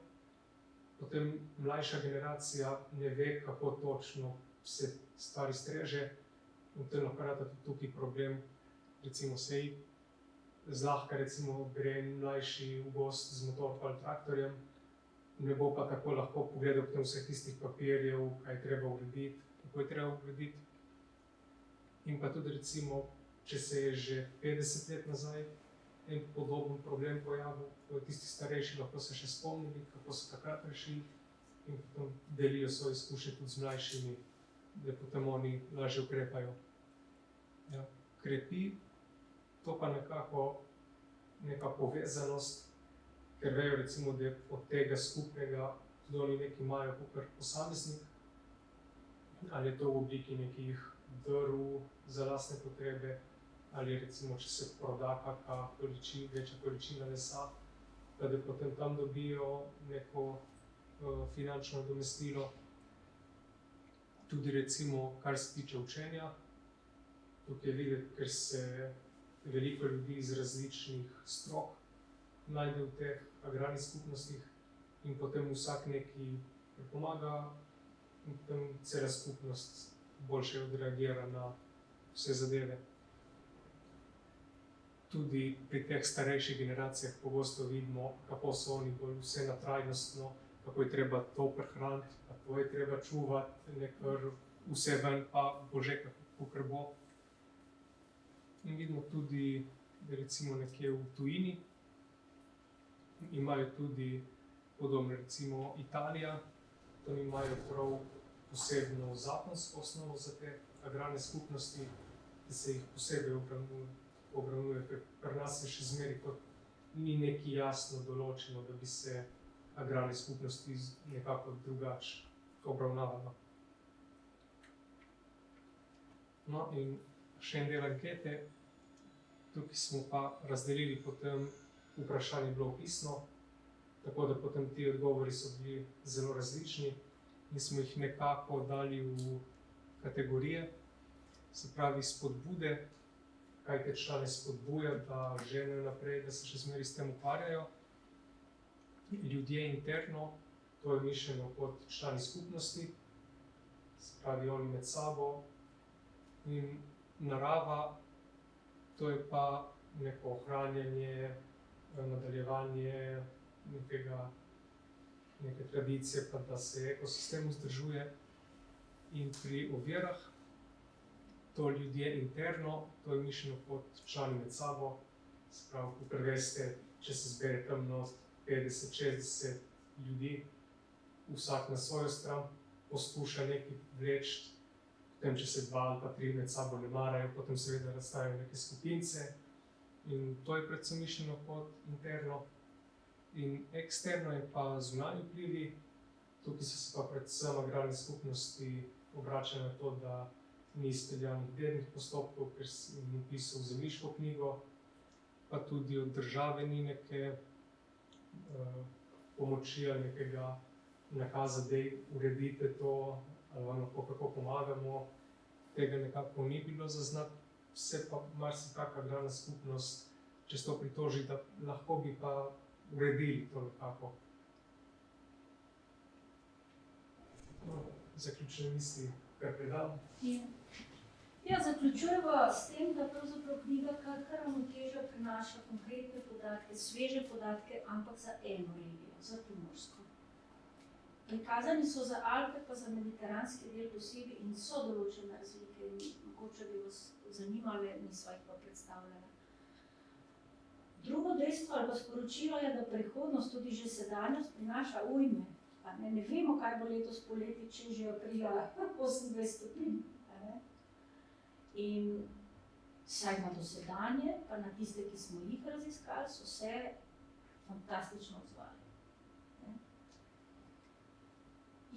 potem mlajša generacija ne ve, kako točno se stvari streže in potem lahko rata tudi tukaj problem, recimo sej, zlahka recimo gre mlajši v gost z motorko ali traktorjem, ne bo pa tako lahko pogledal potem vseh tistih papirjev, kaj je treba urediti, kako je treba urediti. In pa tudi recimo, če se je že 50 let nazaj en podoben problem pojavil, ko tisti starejši lahko se še spomnili, kako so takrat rešili in potem delijo svoje izkušnje tudi z mlajšimi, da potem oni lažje ukrepajo. Ja, krepi to pa nekako neka povezanost, ker vejo recimo, da od tega skupnega tudi oni nekaj imajo kakor posameznik, ali je to v obliki nekih drv za lastne potrebe, ali recimo, če se proda kakšna večja količina lesa, pa da potem tam dobijo neko finančno nadomestilo. Tudi recimo, kar se tiče učenja, tukaj je videti, ker se veliko ljudi iz različnih strok najde v teh agrarnih skupnostih in potem vsak nekaj pomaga in potem cela skupnost boljše odreagira na vse zadeve. Tudi pri teh starejših generacijah pogosto vidimo, kako so oni bolj vse na trajnostno, kako je treba to prehraniti, pa to je treba čuvati, nekaj vse ven pa bože kakor bo. In vidimo tudi, da recimo nekje v tujini imajo tudi podobno, recimo Italija, tam imajo prav posebno zakonsko osnovo za te agrarne skupnosti, da se jih posebej obravnuje, ker pri nas je še zmeraj kot ni nekaj jasno določeno, da bi se agrarne skupnosti nekako drugače obravnavalo. No in še en del ankete. Tukaj smo pa razdelili potem vprašanje bilo opisno, tako da potem ti odgovori so bili zelo različni in smo jih nekako dali v kategorije, se pravi spodbude, kaj te člane spodbuja, da želijo naprej, da se še zmeraj s tem ukvarjajo. Ljudje interno, to je mišljeno kot člani skupnosti, se pravi oni med sabo, in narava, to je pa neko ohranjanje, nadaljevanje neke tradicije, pa da se ekosistem vzdržuje. In pri ovirah, to ljudje interno, to je mišljeno kot člani med sabo, se pravi, kot veste, če se zbere tam 50-60 ljudi, vsak na svojo stran poskuša nekaj vleči, potem če se 2 ali pa 3 med sabo ne marajo, potem seveda nastajajo neke skupince in to je predvsem mišljeno kot interno. In eksterno je pa zunanji vplivi, tukaj so se pa predvsem agrarne skupnosti obračajo na to, da ni izpeljanih delnih postopkov, ker ni vpisal v zemljiško knjigo, pa tudi od države ni neke pomoči ali nekega nakaza, da uredite to, ali vam lahko kako pomagamo. Tega nekako ni bilo zaznati, vse pa marsikaka agrarna skupnost čez to pritoži, da lahko bi pa uredili to nekako. No, zaključne misli, kar predam. Ja, zaključujemo s tem, da pravzaprav knjiga kar ravnotežja prinaša konkretne podatke, sveže podatke, ampak za eno regijo, za Primorsko. Prikazani so za Alpe pa za mediteranski del posebej in so določene razlike in mogoče bi vas zanimale, nisva jih pa predstavljala. Drugo dejstvo ali pa sporočilo je, da prihodnost, tudi že sedanjost, prinaša ujme. Ne vemo, kaj bo letos poleti, če že aprila 28 stopinj. In vsaj na dosedanje, pa na tiste, ki smo jih raziskali, so se fantastično odzvali.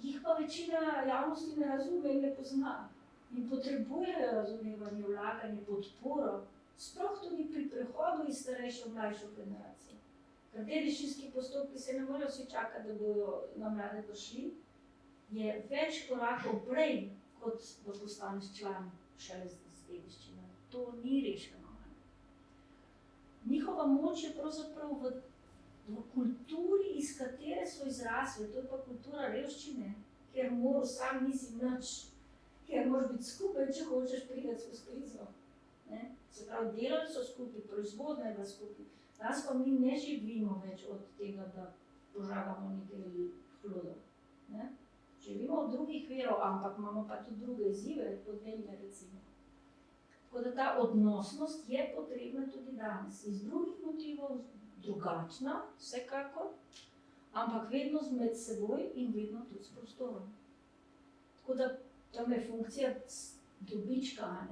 Jih pa večina javnosti ne razume in ne pozna. In potrebujejo razumevanje, vlaganje, podporo, sploh tudi pri prehodu iz starejše v mlajšo generacijo. Ker dediščinski postopki se ne morejo vsi čakati, da bodo na mlade prišli, je več korakov prej, kot da postaneš član šele z dediščino. To ni rešeno. Njihova moč je pravzaprav v kulturi, iz katere so izrasli, to je pa kultura revščine, kjer sam nisi nič, kjer moraš biti skupaj, če hočeš priti skozi krizo. Se pravi, delali so skupaj, proizvodnja je bila skupaj. Danes pa mi ne živimo več od tega, da požagamo nekaj hlodov. Živimo od drugih virov, ampak imamo pa tudi druge izzive, podnebne recimo. Tako da ta odnosnost je potrebna tudi danes. Iz drugih motivov drugačna, vsekakor, ampak vedno med seboj in vedno tudi s prostorom. Tako da tam je funkcija dobička,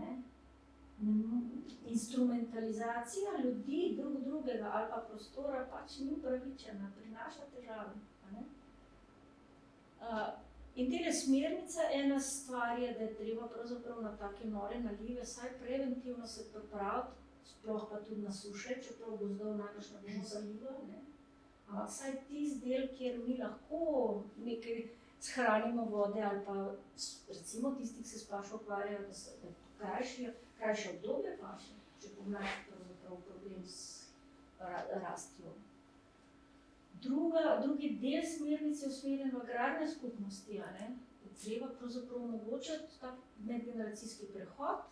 instrumentalizacija ljudi drugega ali pa prostora pač ni upravičena, prinaša težave. In tele smernice, ena stvar je, da je treba pravzaprav na take nore nalive vsaj preventivno se pripraviti, sploh pa tudi na suše, čeprav gozdov najbrž ne bomo zalivali, ampak vsaj tisti del, kjer mi lahko nekaj shranimo vode ali pa recimo tisti, ki se s pašo ukvarjajo, da se krajše obdobje paše, če pomladi pravzaprav problem s rastjo. Drugi del smernice je usmerjen v agrarne skupnosti, je treba pravzaprav omogočiti ta medgeneracijski prehod,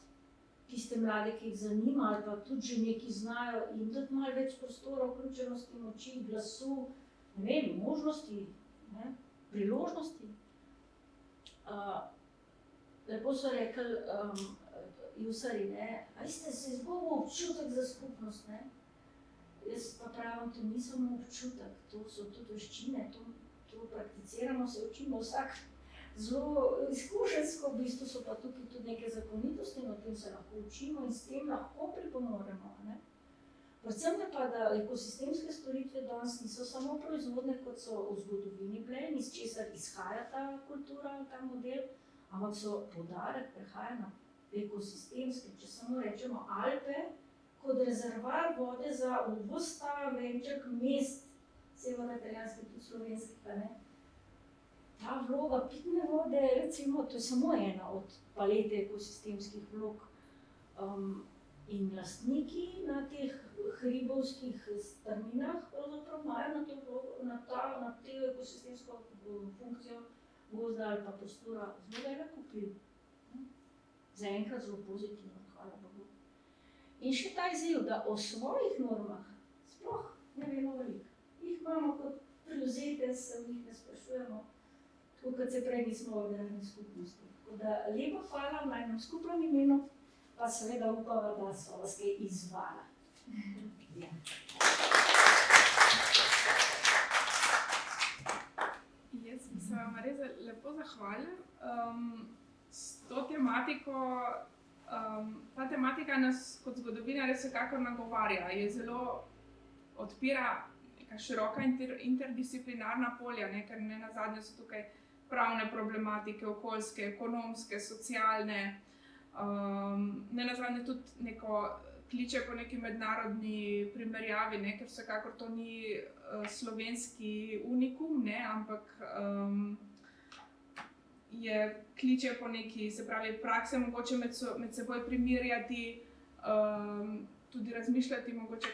tiste mlade, ki jih zanima ali pa tudi že nekaj znajo, in dati malo več prostora, vključenosti, moči, glasu, možnosti, priložnosti. Lepo so rekli Jusari, a ste se izgubil občutek za skupnost, Jaz pa pravim, to ni samo občutek, to so tudi veščine, to prakticiramo, se učimo vsak zelo izkušenjsko, v bistvu so pa tukaj tudi neke zakonitosti, o tem se lahko učimo in s tem lahko pripomoremo. Predvsem je pa, da ekosistemske storitve danes niso samo proizvodne, kot so v zgodovini bile, iz česar izhaja ta kultura, ta model, ampak so poudarek, prehaja na ekosistemske, če samo rečemo Alpe, kot rezervoar vode za ves ta venček mest, severno-italijanskih, tudi slovenskih, pa ne. Ta vloga pitne vode, recimo, to je samo ena od palete ekosistemskih vlog. In lastniki na teh hribovskih strminah pravzaprav imajo na to vlogo, na te ekosistemsko funkcijo gozda ali pa prostora zelo velik vpliv. Zaenkrat zelo pozitivno, hvala Bogu. In še ta izziv, da o svojih normah sploh ne vemo veliko. Jih imamo kot prevzete, se v njih ne sprašujemo, tako kot se prej nismo v agrarni skupnosti. Tako da lepo hvala v najnem skupnem imenu, pa seveda upava, da so vas kaj izvala. Ja. Jaz bi se vam res lepo zahvalila. S to tematiko, ta tematika nas kot zgodovinarje vsekakor nagovarja, je zelo odpira neka široka interdisciplinarna polja, ne, ker ne nazadnje so tukaj pravne problematike, okoljske, ekonomske, socialne, ne nazadnje tudi neko kliče po neki mednarodni primerjavi, ne, ker vsekakor to ni slovenski unikum, ne, ampak kliče po neki, se pravi, prakse mogoče med seboj primerjati, tudi razmišljati mogoče,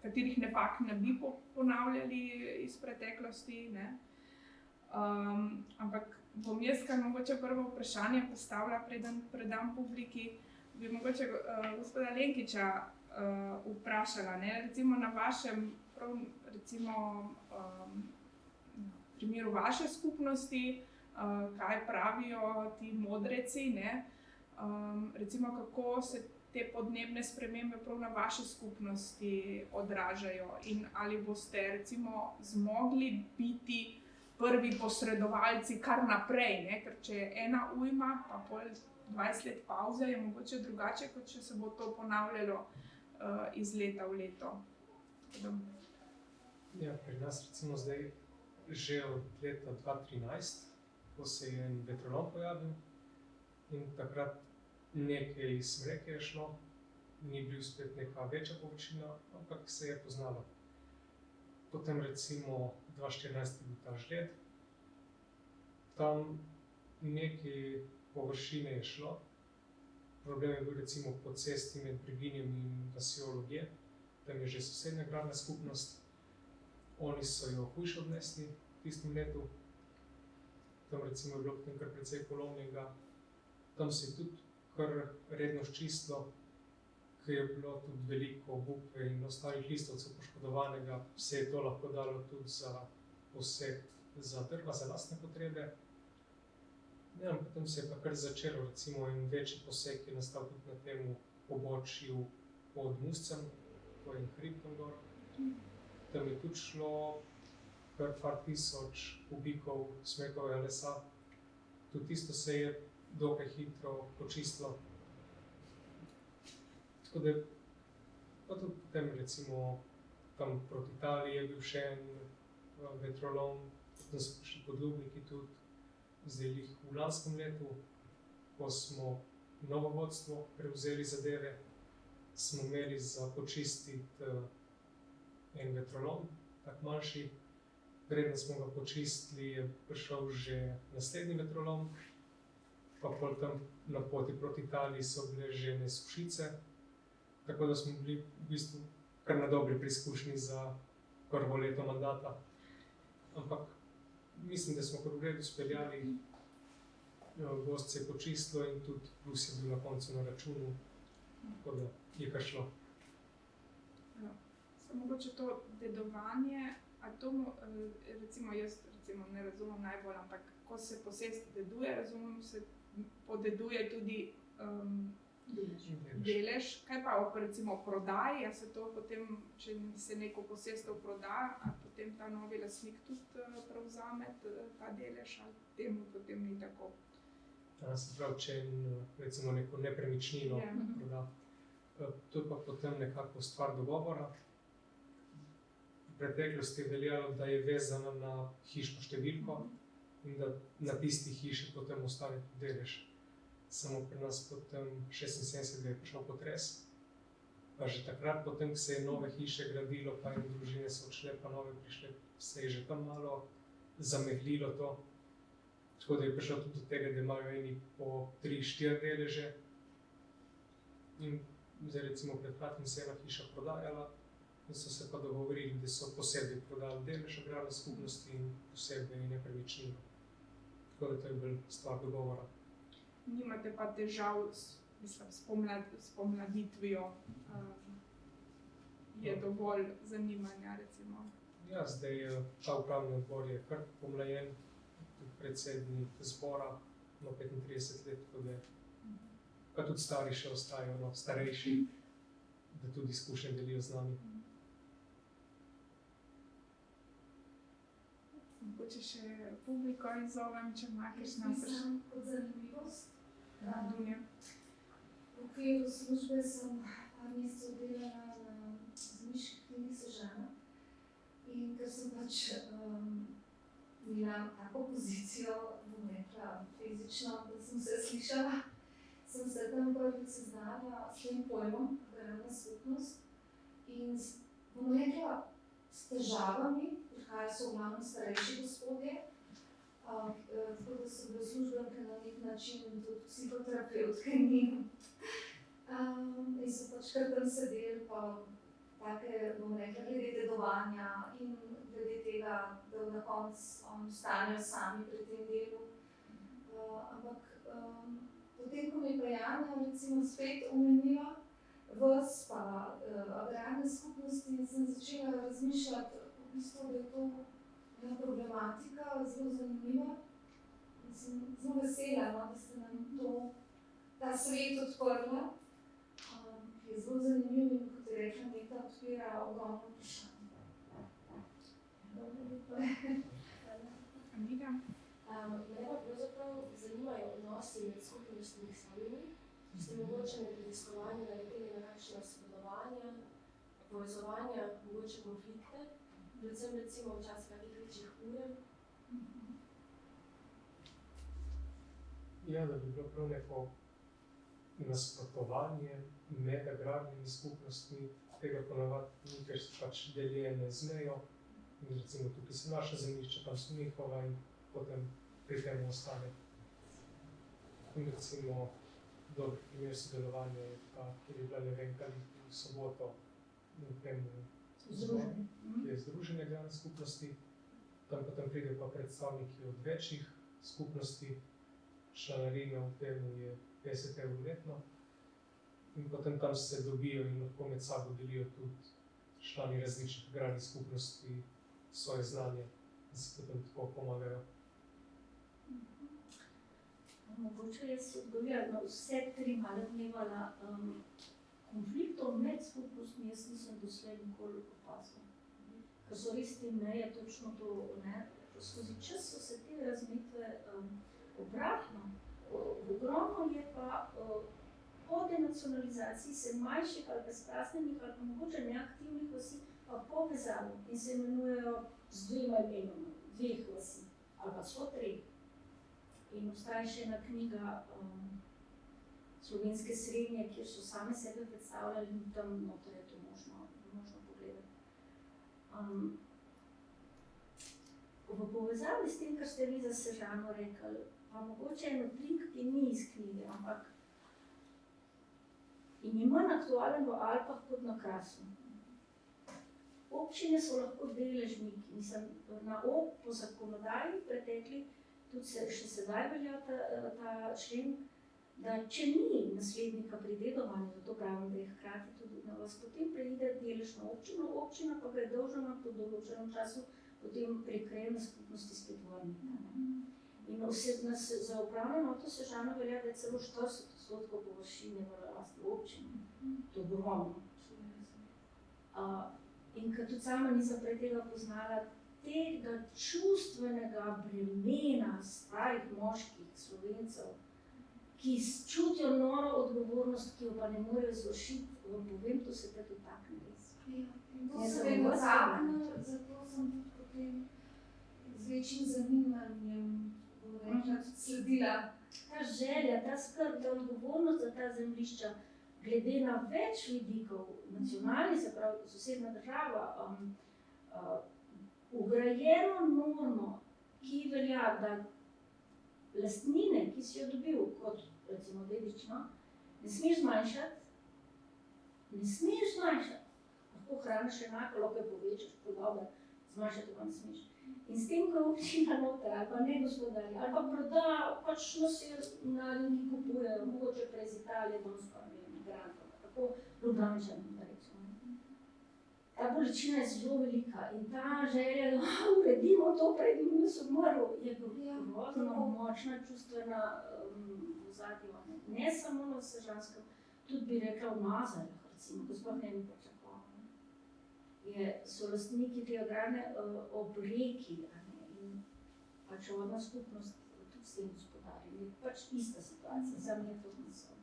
katerih napak ne bi ponavljali iz preteklosti, ne. Ampak bom jaz kar mogoče prvo vprašanje postavila, preden predam publiki, bi mogoče gospoda Lenkiča vprašala, ne, recimo na vašem, recimo primeru vaše skupnosti, kaj pravijo ti modreci, ne, recimo kako se te podnebne spremembe prav na vaši skupnosti odražajo in ali boste recimo zmogli biti prvi posredovalci kar naprej, ne, ker če je ena ujma, pa pol 20 let pavze, je mogoče drugače, kot če se bo to ponavljalo iz leta v leto. Ja, pri nas recimo zdaj že od leta 2013, ko se je en vetrolom pojavil in takrat nekaj smreke je šlo, ni bil spet neka večja površina, ampak se je poznalo. Potem recimo 2014 je bil ta žled, tam nekaj površine je šlo, problem je bil recimo po cesti med Breginjem in vasjo Logje, tam je že sosednja agrarna skupnost, oni so jo hujše odnesli v tistem letu, tam recimo je bilo potem kar precej polomnega, tam se je tudi kar redno ščistilo, ker je bilo tudi veliko bukve in ostalih listovcev poškodovanega, se je to lahko dalo tudi za posek za drva, za lastne potrebe. Ja, potem se je pa kar začelo, recimo en večji posek je nastal tudi na tem pobočju pod Muscem, to je en hrib tam gor. Tam je tudi šlo kar par tisoč kubikov smrekovega lesa. Tudi tisto se je dokaj hitro počistilo. Tako da, pa tudi potem recimo tam proti Italiji je bil še en vetrolom, potem so prišli podlubniki tudi, zdaj jih v lanskem letu, ko smo novo vodstvo prevzeli zadeve, smo imeli za počistiti en vetrolom, tak manjši. Preden smo ga počistili, je prišel že naslednji vetrolom, pa pol tam na poti proti Italiji so bile že ene sušice, tako da smo bili v bistvu kar na dobri preizkušnji za prvo leto mandata. Ampak mislim, da smo kar v redu speljali, gozd se je počistilo in tudi plus je bil na koncu na računu, tako da je kar šlo. Samo mogoče to dedovanje, a to, recimo jaz ne razumem najbolj, ampak ko se posest deduje, razumem, se podeduje tudi delež. Kaj pa ob recimo prodaji, a se to potem, če se neko posestev proda, a potem ta novi lastnik tudi prevzame ta delež, ali temu potem ni tako? Se pravi, če recimo neko nepremičnino proda, to je pa potem nekako stvar dogovora. V preteklosti je veljalo, da je vezana na hišno številko in da na tisti hiši potem ostane delež. Samo pri nas potem 76 je prišel potres. Pa že takrat, potem, ko se je nove hiše gradilo, pa in družine so odšle, pa nove prišle, se je že tam malo zameglilo to. Tako da je prišlo tudi do tega, da imajo eni po 3-4 deleže. In zdaj recimo pred kratkim se je ena hiša prodajala in so se pa dogovorili, da so posebej prodali delež agrarne skupnosti in posebej nepremičnino. Tako da to je bil stvar dogovora. Nimate pa težav s pomladitvijo, je dovolj zanimanja, recimo. Ja, zdaj ta upravni odbor je kar pomlajen, predsednik zbora, 35 let, tako da pa tudi stari še ostajajo, starejši, da tudi izkušnje delijo z nami. Mogoče še publiko izzovem, če ima kakšna vprašanja. Kot zanimivost, Dunja. v okviru službe sem par mesecev delala na Zemljiški knjigi Sežana in ker sem pač imela tako pozicijo, bom rekla, fizično, da sem se slišala, sem se tam prvič seznala s tem pojmom, agrarna skupnost in bom rekla, s težavami, prihajajo so v glavnem starejši gospodje, tako da so bile službenke na nek način tudi psihoterapevtke njim. In so pač kar tam sedeli, pa take, bom rekla, glede dedovanja in glede tega, da na koncu ostanejo sami pri tem delu. Ampak potem, ko mi je pa Janja recimo spet omenila vas pa agrarne skupnosti, sem začela razmišljati, v bistvu, da je to ena problematika, zelo zanimiva. In sem zelo vesela, da ste nam ta svet odprla, ki je zelo zanimiv in, kot je rekla, nekaj odpira ogromno vprašanje. Amiga? Mene pa pravzaprav zanimajo odnosi med skupnostmi samimi. Ste mogoče med raziskovanjem naleteli na kakšna sodelovanja, povezovanja, mogoče konflikte, predvsem recimo v času kakih večjih ur? Ja, da bi bilo prav neko nasprotovanje med agrarnimi skupnostmi, tega ponavadi ni, ker so pač deljene z mejo. In recimo tukaj so naša zemljišča, tam so njihova in potem pri tem ostane. In recimo dober primer sodelovanja je ta, kjer je bila Nevenka v soboto v tem, ki je Združenje agrarne skupnosti. Tam potem pridejo pa predstavniki od večjih skupnosti, članarina v tem je 50 € letno. In potem tam se dobijo in lahko med sabo delijo tudi člani različnih agrarnih skupnosti svoje znanje in se potem tako pomagajo. Mogoče jaz odgovorila na vse tri malo dnevala konfliktov med skupnostmi, jaz nisem doslej nikoli opazila. Ker so res te meje točno to, ne, skozi čas so se te razmetve obratno. Ogromno je pa po denacionalizaciji se manjših ali pa spraznenih ali pa mogoče neaktivnih vasi pa povezalo in se imenujejo z dvema imenoma, dveh vasi ali pa celo treh. In obstaja še ena knjiga Slovenske srednje, kjer so same sebe predstavljali in tam noter je to možno pogledati. V povezavi s tem, kar ste vi za Sežano rekli, pa mogoče en odlik, ki ni iz knjige, ampak in je manj aktualen v Alpah kot na Krasu. Občine so lahko deležniki, mislim, po zakonodaji pretekli, tudi še sedaj velja ta člen, da če ni naslednika pri dedovanju, zato pravim, da je hkrati tudi na vas, potem preide delež na občino, občina pa ga je dolžna po določenem času potem prek krajevne skupnosti spet vrniti. In za upravno enoto Sežana velja, da je celo 40% površine v lasti občine. To je ogromno. In ker tudi sama nisem prej tega poznala, tega čustvenega bremena starih moških Slovencev, ki čutijo noro odgovornost, ki jo pa ne morejo izvršiti, vam povem, to se te dotakne res. To se vedno zakne, zato sem tudi potem z večjim zanimanjem, bom rekla, tudi sledila. Ta želja, ta skrb, ta odgovornost za ta zemljišča, glede na več vidikov, nacionalni, se pravi sosednja država, ugrajeno normo, ki velja, da lastnine, ki si jo dobil kot recimo dedično, ne smeš zmanjšati, lahko hraniš enako, lahko jo povečaš, podobno, zmanjšati pa ne smeš. In s tem, ko občina noter, ali pa ne gospodari, ali pa proda, pač nosi na linki kupujejo, mogoče prej iz Italije, danes pa ne vem, migrantov, tako Ljubljančani, da rečemo. Ta bolečina je zelo velika in ta želja, da uredimo to, preden bi nas umrl, je grozno močna čustvena zadeva. Ne samo na Sežanskem, tudi bi rekla v Nazarjah, recimo, ko sploh ne bi pričakovala. So lastniki te agrarne ob reki, in pač vodna skupnost tudi s tem gospodari. Je pač ista situacija, samo je to naslov.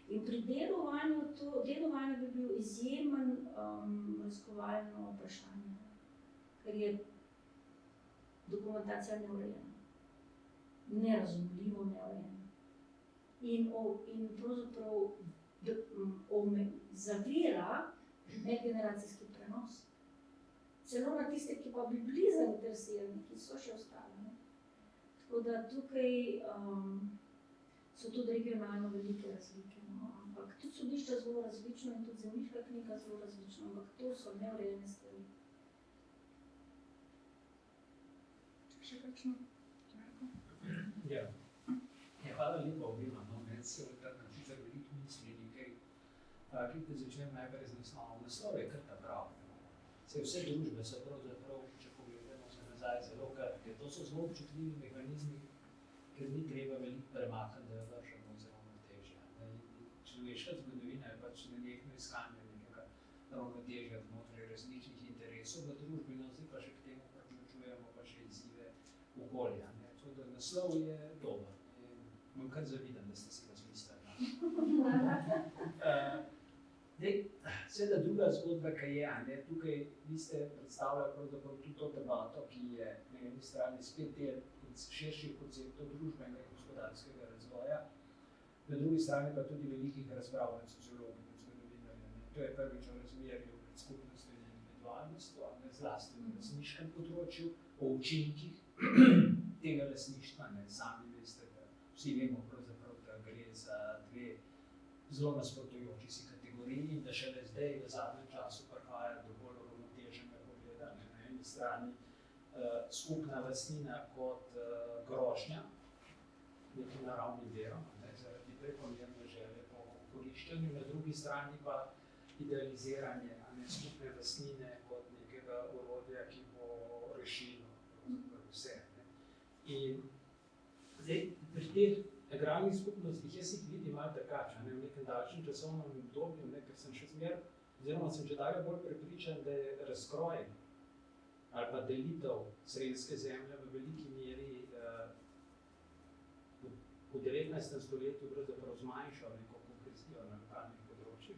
In pri dedovanju bi bil izjemen raziskovalno vprašanje, ker je dokumentacija neurejena, nerazumljivo neurejena. In pravzaprav zavira medgeneracijski prenos. Celo na tiste, ki pa bi bili zainteresirani, ki so še ostali. Tako da tukaj so tudi regionalno velike razlike. No? Ampak tudi sodišča zelo različno in tudi zemljiška knjiga zelo različno, ampak to so neurejene stvari. Še kakšno? Ja. Hvala lepa obima. Meni se sicer veliko misli nekaj, ki te začnem najprej z naslovom. Naslov je kar ta prav. Vse družbe so pravzaprav, če pogledamo se nazaj, zelo krhke. To so zelo občutljivi mehanizmi, ker ni treba veliko premakati, da jo držamo z ravnotežja. Človeška zgodovina je pač nenehno iskanje nekega ravnotežja znotraj različnih interesov v družbi, no zdaj pa še k temu priključujemo pa še izzive okolja. Tako da naslov je dober. Vam kar zavidam, da ste si ga zmislili. Seveda druga zgodba, ki je, tukaj vi ste predstavljali pravzaprav tudi to debato, ki je na eni strani spet del širših konceptov družbenega in gospodarskega razvoja, na drugi strani pa tudi velikih razprav med sociologi in zgodovinarji. To je prvič o razmerju med skupnostjo in individualnostjo, zlasti na lastniškem področju, o učinkih tega lastništva. Sami veste, da vsi vemo pravzaprav, da gre za dve zelo nasprotujoči si kategoriji in da šele zdaj v zadnjem času prihaja do bolj uravnoteženega pogleda. Na eni strani skupna lastnina kot grožnja nekim naravnim verom, zaradi prekomerne želje po koriščenju, na drugi strani pa idealiziranje skupne lastnine kot nekega orodja, ki bo rešilo vse. In zdaj, pri teh agrarnih skupnostih jaz jih vidim malo drugače, v nekem daljšem časovnem obdobju, ker sem še zmer, oziroma sem že dalje bolj prepričan, da je razkroj ali pa delitev sredske zemlje v veliki meri v 19. stoletju pravzaprav zmanjšal neko kohesijo na lokalnih področjih.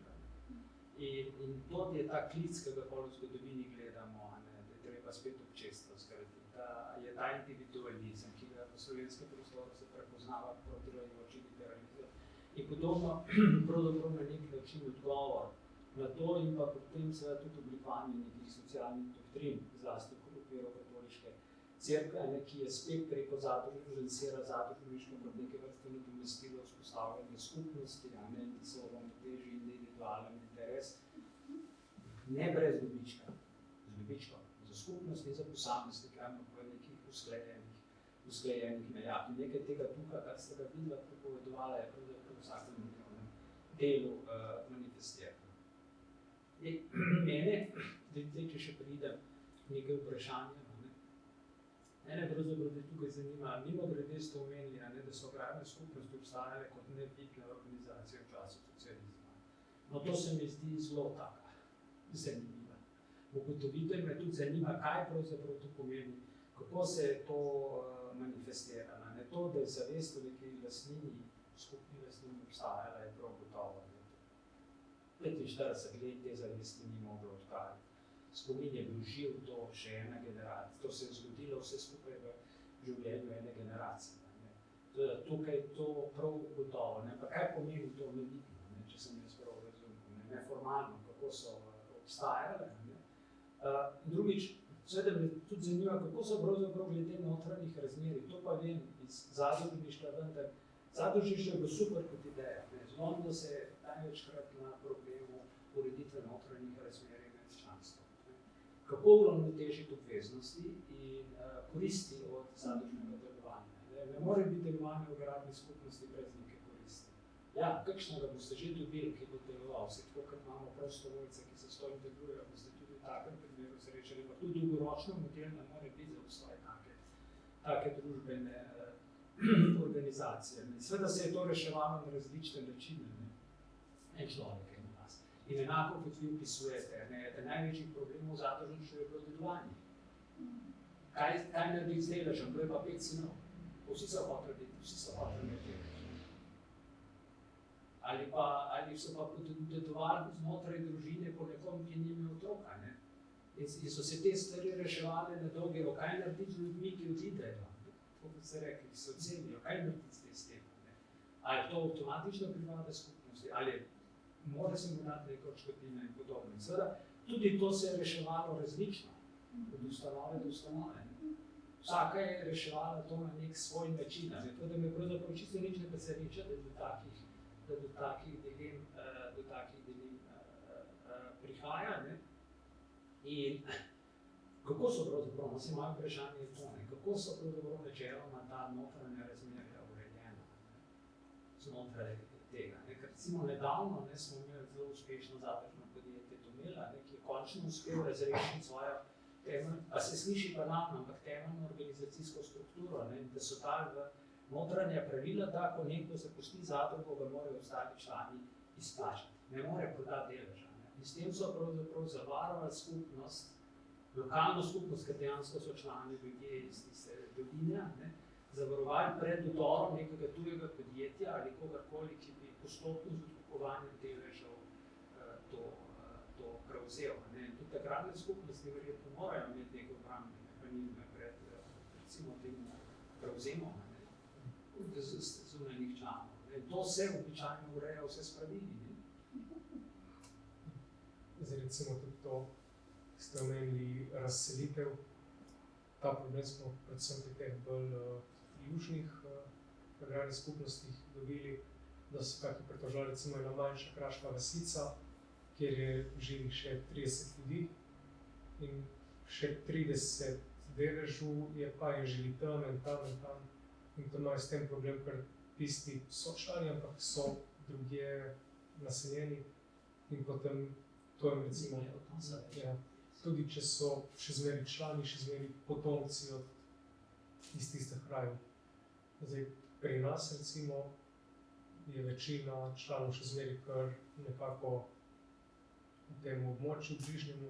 In to je ta klic, ki ga v zgodovini gledamo, da je treba spet občestvo zgraditi, da je ta individualizem, ki ga v slovenskem prostoru se prepoznava protirajoči liberalizem. In podobno pravzaprav na nek način odgovor na to in pa potem seveda tudi oblikovanje nekih socialnih doktrin, zlasti v okviru katoliške cerkve, ki je spet preko lansira zadružništvo kot neke vrste nadomestilo vzpostavljanje skupnosti, ki so ravnotežji individualen interes, ne brez dobička, z dobičkom, za skupnost in za posameznike, ampak v nekih usklajenih mejah. In nekaj tega duha, kar ste ga videla prepovedovala, je pravzaprav v vsakem delu manifestirano. Mene, zdaj če še pridem nekaj vprašanja, mene pravzaprav tukaj zanima, mimogrede ste omenili, da so agrarne skupnosti obstajale kot nevidne organizacije v času socializma. No, to se mi zdi zelo taka zanimiva. Ugotovitev me tudi zanima, kaj pravzaprav to pomeni, kako se je to manifestiralo. To, da je zavest v neki lastnini, skupni lastnini obstajala, je prav gotovo. 45 let te zavesti ni moglo odpraviti. Spomin je bil živ do še ene generacije. To se je zgodilo vse skupaj v življenju ene generacije. tukaj to prav gotovo. Ne? Pa kaj pomeni to analitno, ne? Če sem jaz prav razumel, neformalno, kako so obstajale. Ne? Drugič, seveda me tudi zanima, kako so pravzaprav glede notranjih razmerij. To pa vem iz zadružništva, vendar zadružništvo je bilo super kot ideja. Zlomilo se je največkrat na problemu ureditve notranjih razmerij med članstvom. Kako uravnotežiti obveznosti in koristi od zadružnega delovanja. Ne more biti delovanje v agrarni skupnosti brez neke koristi. Ja, kakšnega boste že dobili, ki bo deloval, vse tako, kot imamo prostovoljce, ki se s to integrujejo, boste tudi v takem primeru srečali, pa tudi dolgoročno model ne more biti za obstoj take družbene organizacije. Sveda se je to reševalo na različne načine, en človek je na nas. In enako kot vi opisujete, da največjih problemov v zadružništvu je bilo dedovanje. Kaj narediti z deležem? To je pa 5 sinov. Vsi so hoteli imeti delež. Ali so pa dedovali znotraj družine po nekom, ki ni imel otroka. In so se te stvari reševali na dolgi rok. Kaj narediti z ljudmi, ki odidejo? Tako kot ste rekli, ki se odselijo. Kaj narediti s tem sistemom? Ali to avtomatično pripada skupnosti? Ali mora se mu dati neko odškodnino in podobno. Seveda, tudi to se je reševalo različno, od ustanove do ustanove. Vsaka je reševala to na nek svoj način. Tako da me pravzaprav čisto nič ne preseneča, da do takih dilem prihaja. Ne? In kako so pravzaprav, no, se moje vprašanje je to, kako so pravzaprav načeloma ta notranja razmerja urejena znotraj tega. Ker recimo nedavno smo imeli zelo uspešno zadružno podjetje Domela, ki je končno uspel razrešiti svojo temeljno, pa se sliši banalno, ampak temeljno organizacijsko strukturo, da so dali v notranja pravila, da ko nekdo zapusti zadrugo, ga morajo ostali člani izplačati. Ne more prodati deleža. In s tem so pravzaprav zavarovali skupnost, lokalno skupnost, ker dejansko so člani ljudje iz tiste doline, zavarovali pred vdorom nekega tujega podjetja ali kogarkoli, ki bi postopno z odkupovanjem deležev to prevzel. Tudi agrarne skupnosti verjetno morajo imeti neke obrambne mehanizme pred recimo tem prevzemom zunanjih članov. To se običajno ureja vse s pravili. Zdaj recimo tudi to, ste omenili razselitev. Ta problem smo predvsem pri teh bolj južnih agrarnih skupnostih dobili, da so kaki pritožali recimo ena manjša kraška vasica, kjer je živi še 30 ljudi in še 30 deležu je pa je živi tam in tam in tam. In to imajo s tem problem, ker tisti so člani, ampak so drugje naseljeni in potem to je recimo, tudi če so še zmeri člani, še zmeri potomci od iz tistih krajev. Zdaj, pri nas recimo je večina članov še zmeri kar nekako v tem območju bližnjemu,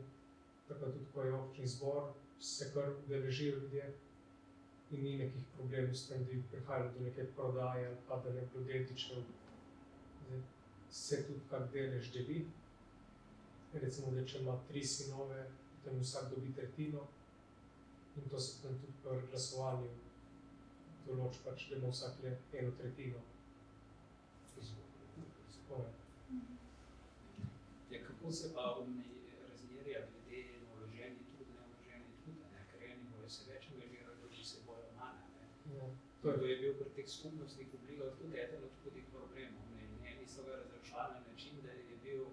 tako tudi ko je občni zbor, se kar udeležijo ljudje in ni nekih problemov s tem, da bi prihajalo do neke prodaje ali pa da ne bilo dedičev. Zdaj, se tudi kak delež deli. Recimo, da če ima 3 sinove, potem vsak dobi tretjino in to se potem tudi pri glasovanju določi, pač, da ima vsak le 1/3. Ja, kako se pa razmerja glede vloženi trud, nevloženi trud, ker eni bojo se več angažirali, drugi se bojo manj. To je bil pri teh skupnostnih oblikah tudi eden od hudih problemov. Eni so ga razrešali na način, da je bil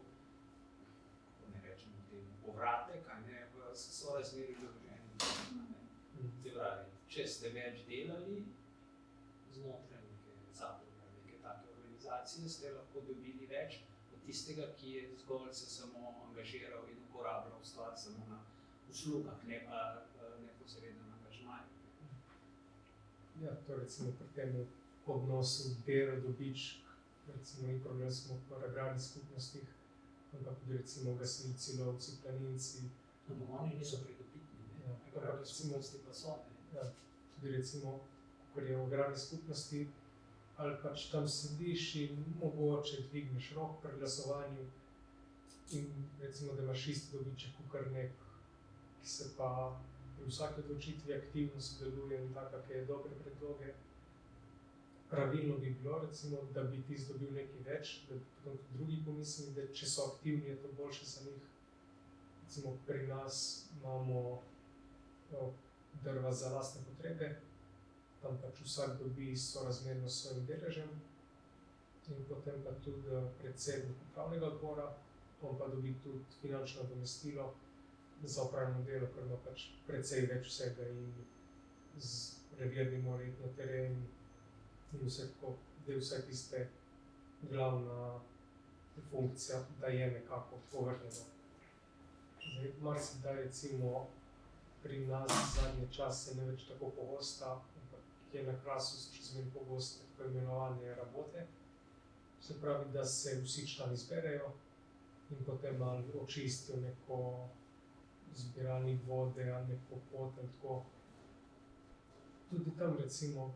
povratek v sorazmerju vloženih. Če ste več delali znotraj neke zadruge, neke take organizacije, ste lahko dobili več od tistega, ki je zgolj se samo angažiral in uporabljal stvar samo na uslugah, ne pa neposrednem angažmaju. Ja, to recimo pri tem odnosu delo, dobiček, recimo ni problem samo pri agrarnih skupnostih, ampak tudi recimo gasilci, lovci, planinci. No, oni niso pridobitni, agrarne skupnosti pa so. Tudi recimo, ko je v agrarni skupnosti, ali pač tam sediš in mogoče dvigneš rok pri glasovanju in recimo, da imaš isti dobiček kakor nek, ki se pa pri vsaki odločitvi aktivno sodeluje in taka, ki je dobre predloge. pravilno bi bilo, recimo, da bi ti dobil nekaj več, da bi potem tudi drugi pomislili, da če so aktivni, je to boljše za njih. Recimo pri nas imamo drva za lastne potrebe, tam pač vsak dobi sorazmerno s svojim deležem in potem pa tudi predsednik upravnega odbora, on pa dobi tudi finančno nadomestilo za opravljeno delo, ker ima pač precej več vsega in z revirnim mora iti na teren in vse tako, da je vse tiste glavna funkcija, da je nekako povrnjeno. Zdaj, marsikdaj recimo pri nas zadnje čase ne več tako pogosta, ampak je na Krasu še zmeraj pogosto tako imenovane rabote. Se pravi, da se vsi člani zberejo in potem malo očistijo neko zbiralnik vode ali neko pot ali tako. Tudi tam recimo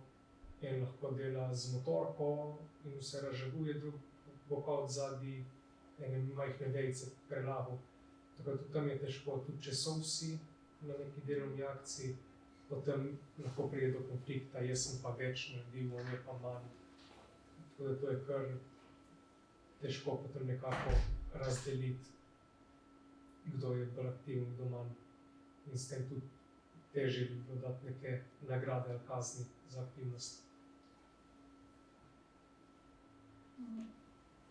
en lahko dela z motorko in vse razžaguje, drug bo pa odzadaj ene majhne vejice prelagal. Tako da tam je težko, tudi če so vsi na neki delovni akciji, potem lahko pride do konflikta, jaz sem pa več naredil, on je pa manj. Tako da to je kar težko potem nekako razdeliti, kdo je bolj aktiven, kdo manj. In s tem tudi težje bi bilo dati neke nagrade ali kazni za aktivnost.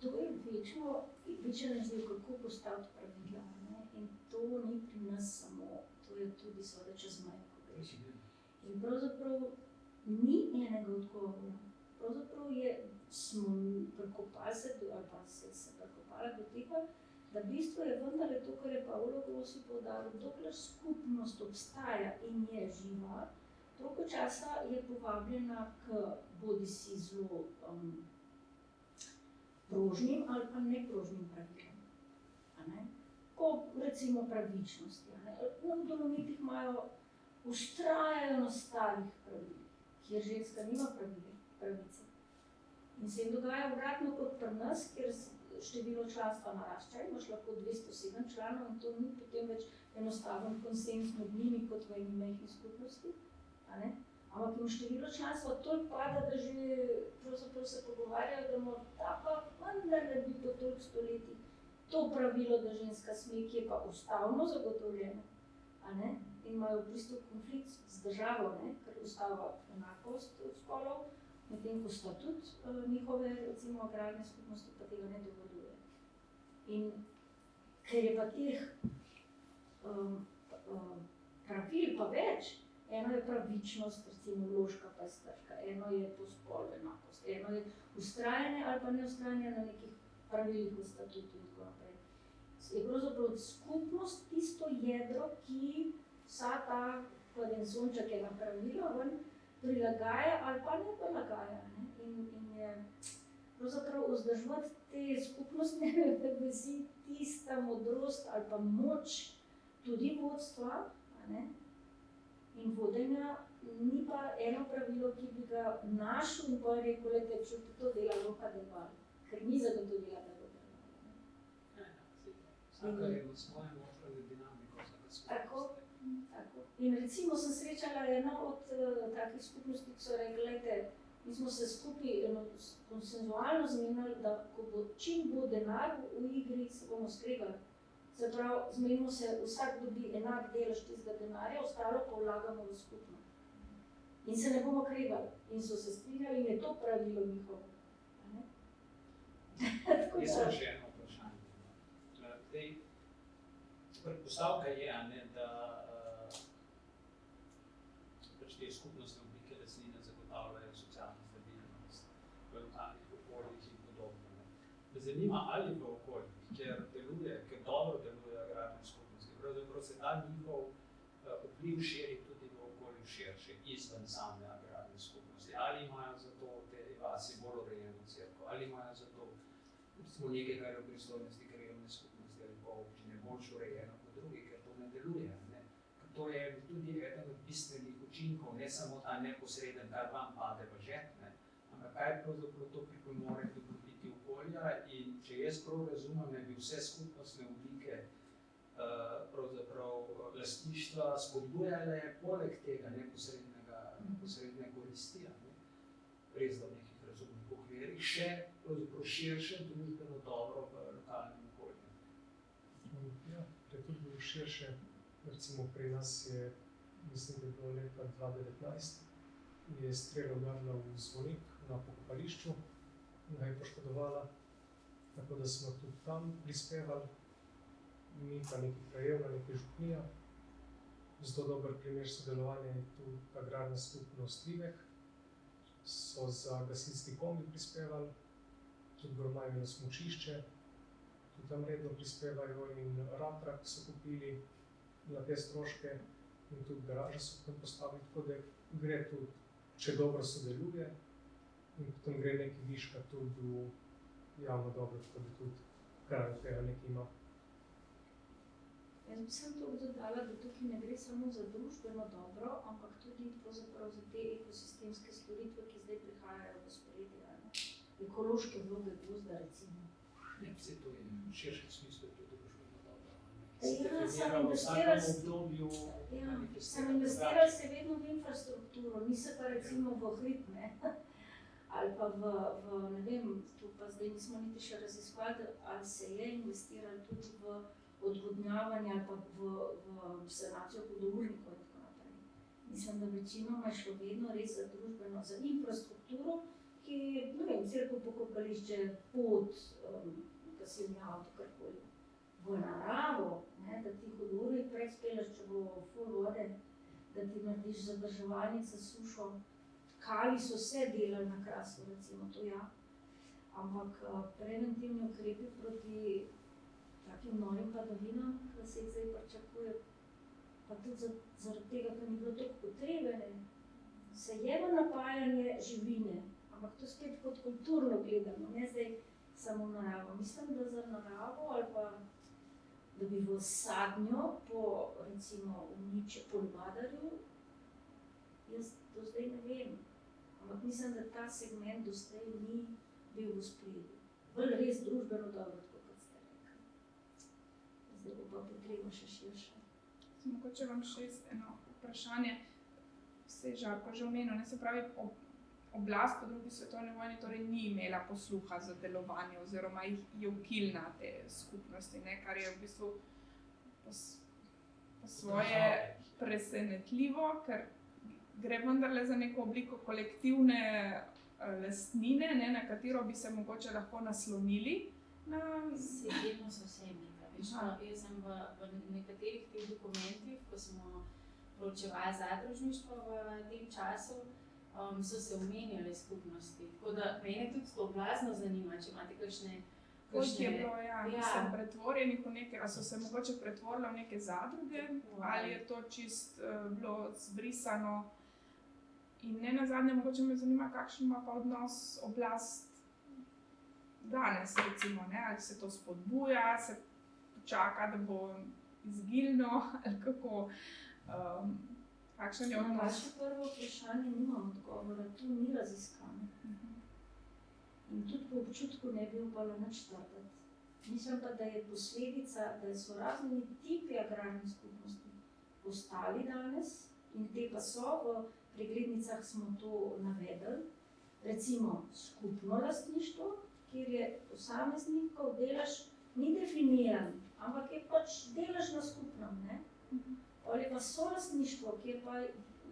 To je večja razlika, kako postaviti pravila, ne? In to ni pri nas samo, to je tudi seveda čez mejo, ko greš. In pravzaprav ni enega odgovora. Pravzaprav smo prekopali se, ali pa se prekopala do tega, da v bistvu je vendarle to, kar je Paolo Grossi poudaril, dokler skupnost obstaja in je živa, toliko časa je povabljena k bodisi zelo prožnim ali pa neprožnim pravilom. Po recimo pravičnosti. V Dolomitih vztrajajo na starih pravilih, kjer ženska nima pravice. In se jim dogaja obratno kot pri nas, kjer število članstva narašča, imaš lahko 207 članov in to ni potem več enostaven konsens med njimi kot v eni majhni skupnosti. Ampak jim število članstva toliko pada, da že pravzaprav se pogovarjajo, da morda pa vendarle bi po toliko stoletjih to pravilo, da ženska sme, ki je pa ustavno zagotovljeno, in imajo v bistvu konflikt z državo, ker ustava enakost spolov, medtem ko sta tudi njihove, recimo, agrarne skupnosti pa tega ne dovoljuje. In ker je pa teh pravil pa več, eno je pravičnost, recimo vložka pa je strška, eno je po spolu enakost, eno je ustrajanje ali pa neustrajanje na nekih pravilih v statutu in tako naprej. Je pravzaprav skupnost tisto jedro, ki vsa ta, kot en sonček je na pravilo, prilagaja ali pa ne prilagaja. In je pravzaprav vzdrževati te skupnostne vezi tista modrost ali pa moč tudi vodstva, in vodenja, ni pa eno pravilo, ki bi ga našel in pa rekel, da če to dela roka delovali, ker ni zagotovila, da bo delovali. Vsaka je v svojem notranjem dinamiko. Tako. In recimo sem srečala eno od takih skupnosti, ki so rekli, mi smo se skupaj konsenzualno zmenili, da čim bo denar v igri, se bomo skregali. Se pravi, zmenimo se, vsak dobi enak delež tistega denarja, ostalo pa vlagamo v skupno. In se ne bomo kregali. In so se strinjali in je to pravilo njihovo. Jaz sem še eno vprašanje. Predpostavka je, da te skupnostne oblike lastnine zagotavljajo socialno stabilnost v lokalnih okoljih in podobno. Me zanima, ali v okoljih, ker dobro deluje agrarne skupnosti, pravzaprav se ta njihov vpliv širi tudi v okolju širše, izven same agrarne skupnosti. Ali imajo za to te vasi bolj urejeno cerkev, ali imajo za to nekaj, kar je v pristojnosti krajevne skupnosti ali pa občine bolj urejeno kot drugi, ker to ne deluje. To je tudi eden od bistvenih učinkov, ne samo ta neposreden, kar vam pade v žep, ampak kaj pravzaprav to pripomore k dobrobiti okolja in če jaz prav razumem, bi vse skupnostne oblike pravzaprav lastništva spodbujale poleg tega neposredne koristi, res do nekih še pravzaprav širše družbeno dobro v lokalnem okolju. Ja, je tudi bilo širše. Recimo pri nas je, mislim, da je bilo leta 2019, je strela udarila v zvonik na pokopališču in ga je poškodovala. Tako da smo tudi tam prispevali, mi pa nekaj krajevna, nekaj župnija. Zelo dober primer sodelovanja je tu agrarna skupnost Livek. So za gasilski kombi prispevali, tudi gor imajo na smučišče, tudi tam redno prispevajo in ratrak so kupili na te stroške in tudi garaže so tam postavili, tako da gre tudi, če dobro sodeluje in potem gre nekaj viška tudi v javno dobro, tako da tudi kraj od tega nekaj ima. Jaz bi sem to dodala, da tukaj ne gre samo za družbeno dobro, ampak tudi pravzaprav za te ekosistemske storitve, ki zdaj prihajajo v ospredje. Ekološke vloge gozda, recimo. Vse to je v širšem smislu tudi družbeno dobro. Ja, Definiramo v vsakem obdobju Sem investiral se vedno v infrastrukturo, niso pa recimo v hrib, ne? Ali pa v, ne vem, tu pa zdaj nismo niti še raziskovali, ali se je investiralo tudi v odvodnjavanje ali pa v sanacijo hudournikov in tako naprej. Mislim, da večinoma je šlo vedno res za družbeno, za infrastrukturo, ki je, ne vem, cerkev, pokopališče, pot, gasilni avto, karkoli. V naravo, ne, da ti hudournik prej speleš, če bo ful vode, da ti narediš zadrževalnice, sušo. Kali so vse delali na Krasu, recimo, to ja. Ampak preventivni ukrepi proti takim novim padavinam, ki se jih zdaj pričakuje, pa tudi zaradi tega, ker ni bilo toliko potrebe, se je v napajanje živine, ampak to spet kot kulturno gledano, ne zdaj samo naravo. Mislim, da za naravo ali pa da bi v sadnjo po, recimo, po Ljubadarju, jaz do zdaj ne vem, ampak mislim, da ta segment do zdaj ni bil v ospredju. Bolj res družbeno dobro, tako kot ste rekli. Zdaj bo pa potrebno še širše. Mogoče vam še eno vprašanje. Se je Žarko že omenil, se pravi, oblast po drugi svetovni vojni torej ni imela posluha za delovanje oziroma jih je ukinila te skupnosti, ne, kar je v bistvu po svoje presenetljivo, ker gre vendarle za neko obliko kolektivne lastnine, ne, na katero bi se mogoče lahko naslonili. Vedno so vse imeli. Jaz sem v nekaterih teh dokumentih, ko smo proučevali zadružništvo v tem času, so se omenjale skupnosti. Tako da mene tudi to blazno zanima, če imate kakšne... Kot je bilo, mislim, pretvorjenih v neke, ali so se mogoče pretvorile v neke zadruge, ali je to čist bilo zbrisano. In ne nazadnje, mogoče me zanima, kakšen ima pa odnos oblast danes, recimo, ne? Ali se to spodbuja, se počaka, da bo izginilo, ali kako, kakšen je odnos? Na vaše prvo vprašanje nimam odgovora, tu ni raziskano. In tudi po občutku ne bi upala nič trditi. Mislim pa, da je posledica, da so razni tipi agrarnih skupnosti postali danes in te pa so, v preglednicah smo to navedli, recimo skupno lastništvo, kjer je posameznikov delež ni definiran, ampak je pač delež na skupnem, ne? Ali pa solastništvo, ki je pa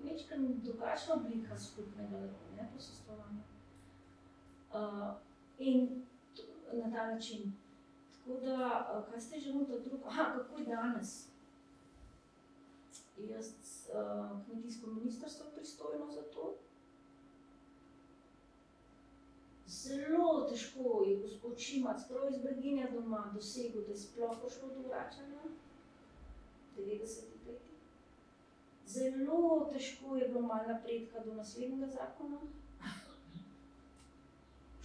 večkrat drugačna oblika skupnega posestvovanja. In na ta način. Tako da, kaj ste že to drugo? Kako je danes? Jaz kmetijsko ministrstvo pristojno za to. Zelo težko je gospod Šimac prav iz Breginja doma dosegel, da je sploh prišlo do vračanja v 90-ih letih. Zelo težko je bilo malo napredka do naslednjega zakona.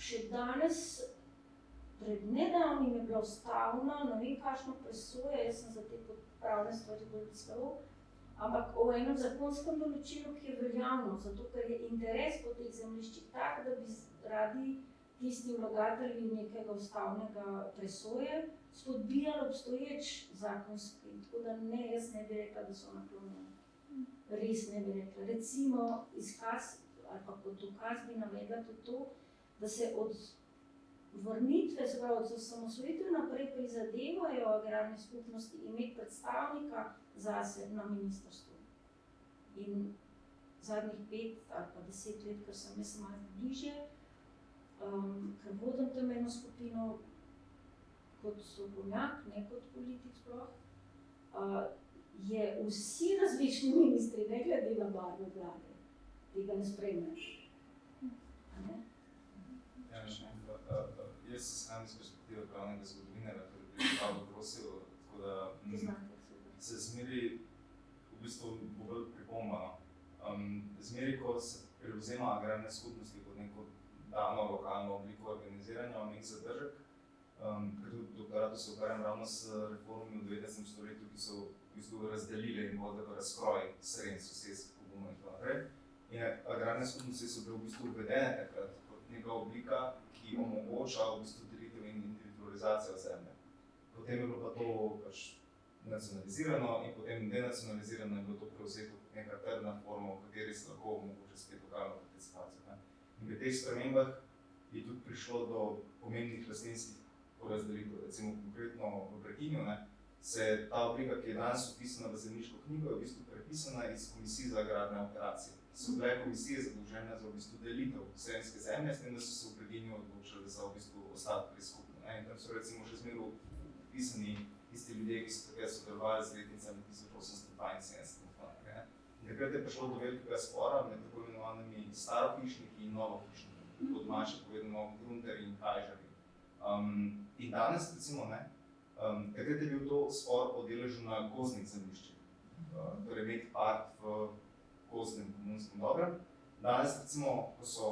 Še danes, pred nedavnim je bila ustavna, ne vem kakšna presoja, jaz sem za te pravne stvari bolj slabo, ampak o enem zakonskem določilu, ki je veljavno, zato ker je interes po teh zemljiščih tak, da bi radi tisti vlagatelji nekega ustavnega presoje spodbijali obstoječ zakonski, tako da ne, jaz ne bi rekla, da so naklonjeni. Res ne bi rekla. Recimo izkaz, ali pa kot dokaz bi navedla tudi to, da se od vrnitve, se pravi od osamosvojitve naprej prizadevajo agrarne skupnosti imeti predstavnika zase na ministrstvu. In zadnjih 5 ali pa 10 let, ker sem jaz malo bližje, ker vodim tam eno skupino kot strokovnjak, ne kot politik sploh, je vsi različni ministri, ne glede na barvo vlade, tega ne sprejmejo. A ne? Ja, jaz se shajam iz perspektive pravnega zgodovinarja, ker bi pravo prosil, tako da se zmeri, v bistvu bo bolj pripomba. Zmeri, ko se prevzema agrarne skupnosti kot neko dano lokalno obliko organiziranja, imam nek zadržek, ker tudi v doktoratu se ukvarjam ravno s reformami v 19. stoletju, ki so v bistvu razdelile in vodile v razkroj srednj sosedskih pogumov in tako naprej. In agrarne skupnosti so bile v bistvu uvedene takrat kot neka oblika, ki omogoča v bistvu delitev in individualizacijo zemlje. Potem je bilo pa to pač nacionalizirano in potem denacionalizirano je bilo to prevzeto kot neka trdna forma, v kateri se lahko omogoča spet lokalno participacijo. In pri teh spremembah je tudi prišlo do pomembnih lastninskih porazdelitev. Recimo konkretno v Breginju se ta oblika, ki je danes vpisana v zemljiško knjigo, je v bistvu prepisana iz Komisij za agrarne operacije. So bile komisije zadolžene za v bistvu delitev slovenske zemlje, s tem, da so se v Breginju odločili za v bistvu ostati pri skupno. In tam so recimo še zmeraj vpisani tisti ljudje, ki so takrat sodelovali z letnicami 1872. In takrat je prišlo do velikega spora med tako imenovanimi starohišniki in novohišniki, po domače povedano grunterji in kajžarji. In danes, recimo, takrat je bil to spor o deležu na gozdnih zemljiščih, torej imeti part v gozdnem komunskem dobrem. Danes, recimo, ko so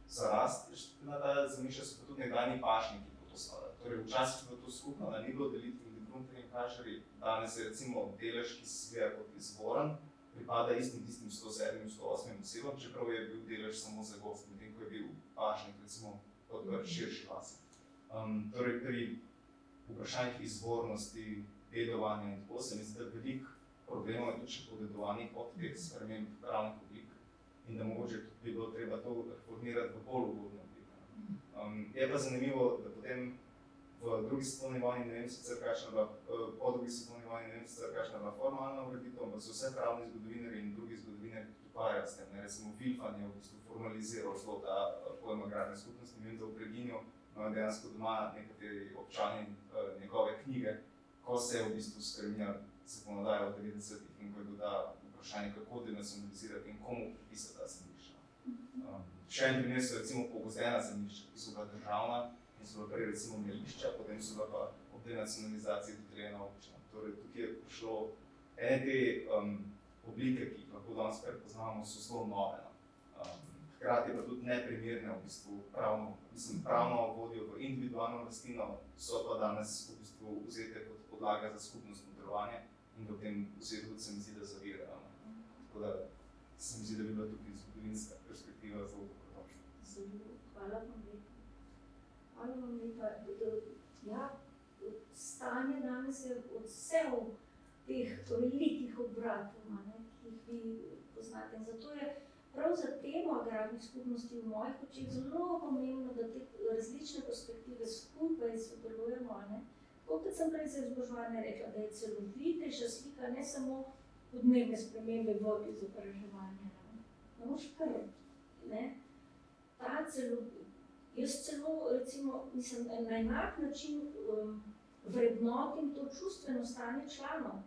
zarasti na ta zemljišča, so pa tudi nekdanji pašniki po to spada. Torej, včasih je bilo to skupno, da ni bilo delitve med grunterji in kajžarji. Danes je recimo delež, ki se zgleda kot izvoren, pripada istim tistim 107, 108 osebam, čeprav je bil delež samo za gozd, medtem ko je bil pašnik, recimo, odprt širši vasi. Torej, pri vprašanjih izvornosti, dedovanja in tako se mi zdi, da veliko problemov je tudi še podedovanih od teh sprememb pravnih oblik in da mogoče tudi bi bilo treba to reformirati v bolj ugodne oblike. Je pa zanimivo, da potem v drugi svetovni vojni, ne vem sicer kakšna bila, po drugi svetovni vojni, ne vem sicer kakšna bila formalna ureditev, ampak so vse pravni zgodovinarji in drugi zgodovinarji tudi ukvarjali s tem. Recimo Vilfan je v bistvu formaliziral zelo ta pojem agrarne skupnosti. Vem, da v Breginju imajo dejansko doma nekateri občani njegove knjige, ko se je v bistvu spremenila zakonodaja v 90-ih in ko je bilo ta vprašanje, kako denacionalizirati in komu pripisati ta zemljišča. Še en primer so recimo pogozdena zemljišča, ki so bila državna in so bila prej recimo melišča, potem so bila pa ob denacionalizaciji dodeljena občinam. Torej, tukaj je prišlo ene te oblike, ki jih lahko danes prepoznamo, so zelo nove. Hkrati pa tudi neprimerne v bistvu pravno vodijo v individualno lastnino, so pa danes v bistvu vzete kot podlaga za skupnostno delovanje in v tem vsedu se mi zdi, da zavirajo. Tako da se mi zdi, da bi bila tukaj zgodovinska perspektiva zelo dobrodošla. Hvala vam lepa. Hvala vam lepa. Ja, stanje danes je od vseh teh velikih obratov, ki jih vi poznate. In zato je prav za temo agrarnih skupnosti v mojih očeh zelo pomembno, da te različne perspektive skupaj sodelujemo. Tako kot sem prej za izobraževanje rekla, da je celovitejša slika ne samo podnebne spremembe v izobraževanju. Jaz celo, recimo, mislim, na enak način vrednotim to čustveno stanje članov.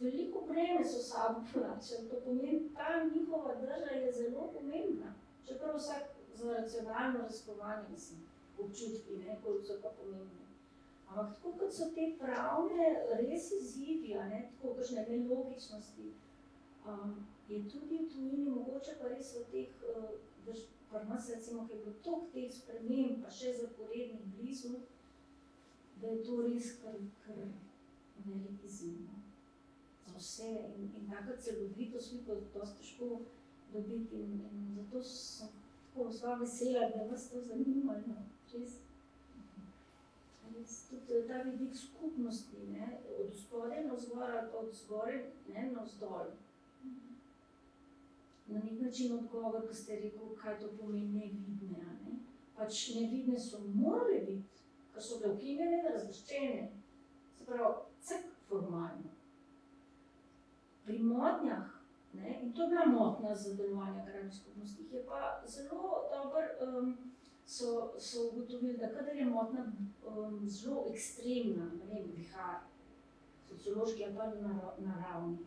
Veliko breme so sabo plačali, to pomeni, ta njihova drža je zelo pomembna. Čeprav vsak za racionalno raziskovanje, mislim, občutki, koliko so pa pomembni. Ampak tako kot so te pravne res izzivi, tako kakšne nelogičnosti, je tudi v tujini mogoče pa res v teh, pri nas recimo, ki je bilo toliko teh sprememb, pa še zaporednih blizu, da je to res kar velik izziv. Za vse in taka celovito sliko je dosti težko dobiti in zato sem tako zelo vesela, da vas to zanima. Tudi ta vidik skupnosti, od spodaj navzgor ali pa od zgoraj navzdol. na nek način odgovor, ko ste rekel, kaj to pomeni nevidne. A ne? Pač nevidne so morale biti, ker so bile ukinjene in razvrščene. Se pravi, vse formalno. Pri motnjah, ne, in to je bila motnja za delovanje agrarnih skupnosti, je pa zelo dobro so ugotovili, da kadar je motnja zelo ekstremna, ne vem, vihar, sociološki ali pa naravni,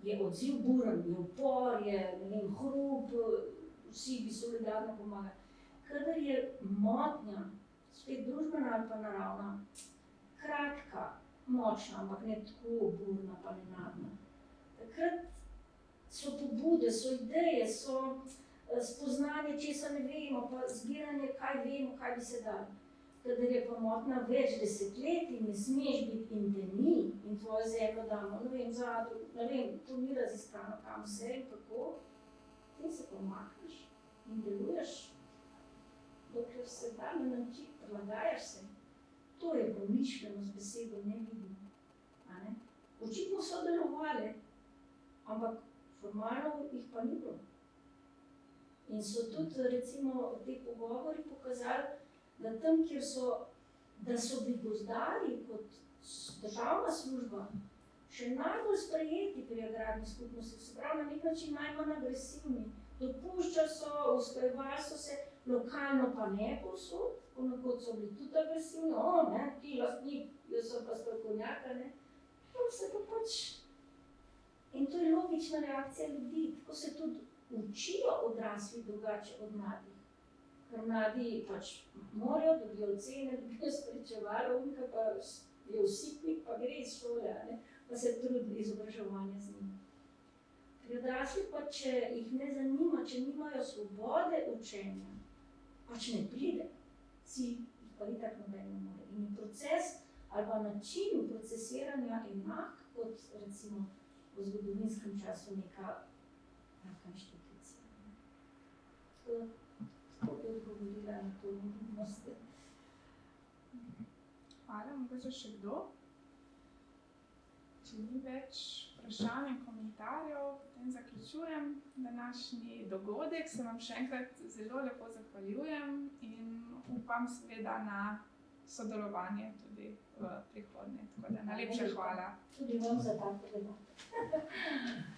je odziv buren, je upor, je, ne vem, hrup, vsi bi solidarno pomagali. Kadar je motnja, spet družbena ali pa naravna, kratka, močna, ampak ne tako burna pa nenadna. Takrat so pobude, so ideje, so spoznanje, česa ne vemo, pa zbiranje, kaj vemo, kaj bi se dali. Kadar je pa motnja več desetletij, ne smeš biti in te ni, in tvojo zemljo damo, ne vem, zadu, ne vem, to ni raziskano, kam vse in kako, ti se pomakneš in deluješ, dokler se da ne nauči, prilagajaš se. To je promišljeno z besedo nevidno. Očitno so delovali, ampak formalno jih pa ni bilo. In so tudi recimo te pogovori pokazali, da tam, kjer so bili gozdarji kot državna služba še najbolj sprejeti pri agrarnih skupnostih, se pravi na nek način najmanj agresivni, dopuščali so, usklajevali so se, lokalno pa ne povsod, ponekod so bili tudi agresivni, ti lastnik, jaz sem pa strokovnjaka, ne. To se pa pač, in to je logična reakcija ljudi, tako se tudi učijo odrasli drugače od mladih. Ker mladi pač morajo, dobijo ocene, dobijo spričevalo, unka pa je vsipnik, pa gre iz šole, ne, pa se trudi izobraževanja z njim. Pri odraslih pa, če jih ne zanima, če nimajo svobode učenja, pač ne pride, si jih pa itak noben ne more. In je proces ali pa način procesiranja enak kot recimo v zgodovinskem času neka inštitucija. Tako bi odgovorila na to nevidnost. Hvala, mogoče še kdo? Če ni več vprašanj in komentarjev, potem zaključujem današnji dogodek. Se vam še enkrat zelo lepo zahvaljujem in upam seveda na sodelovanje tudi v prihodnje. Tako da najlepša hvala. Tudi vam za tako debato.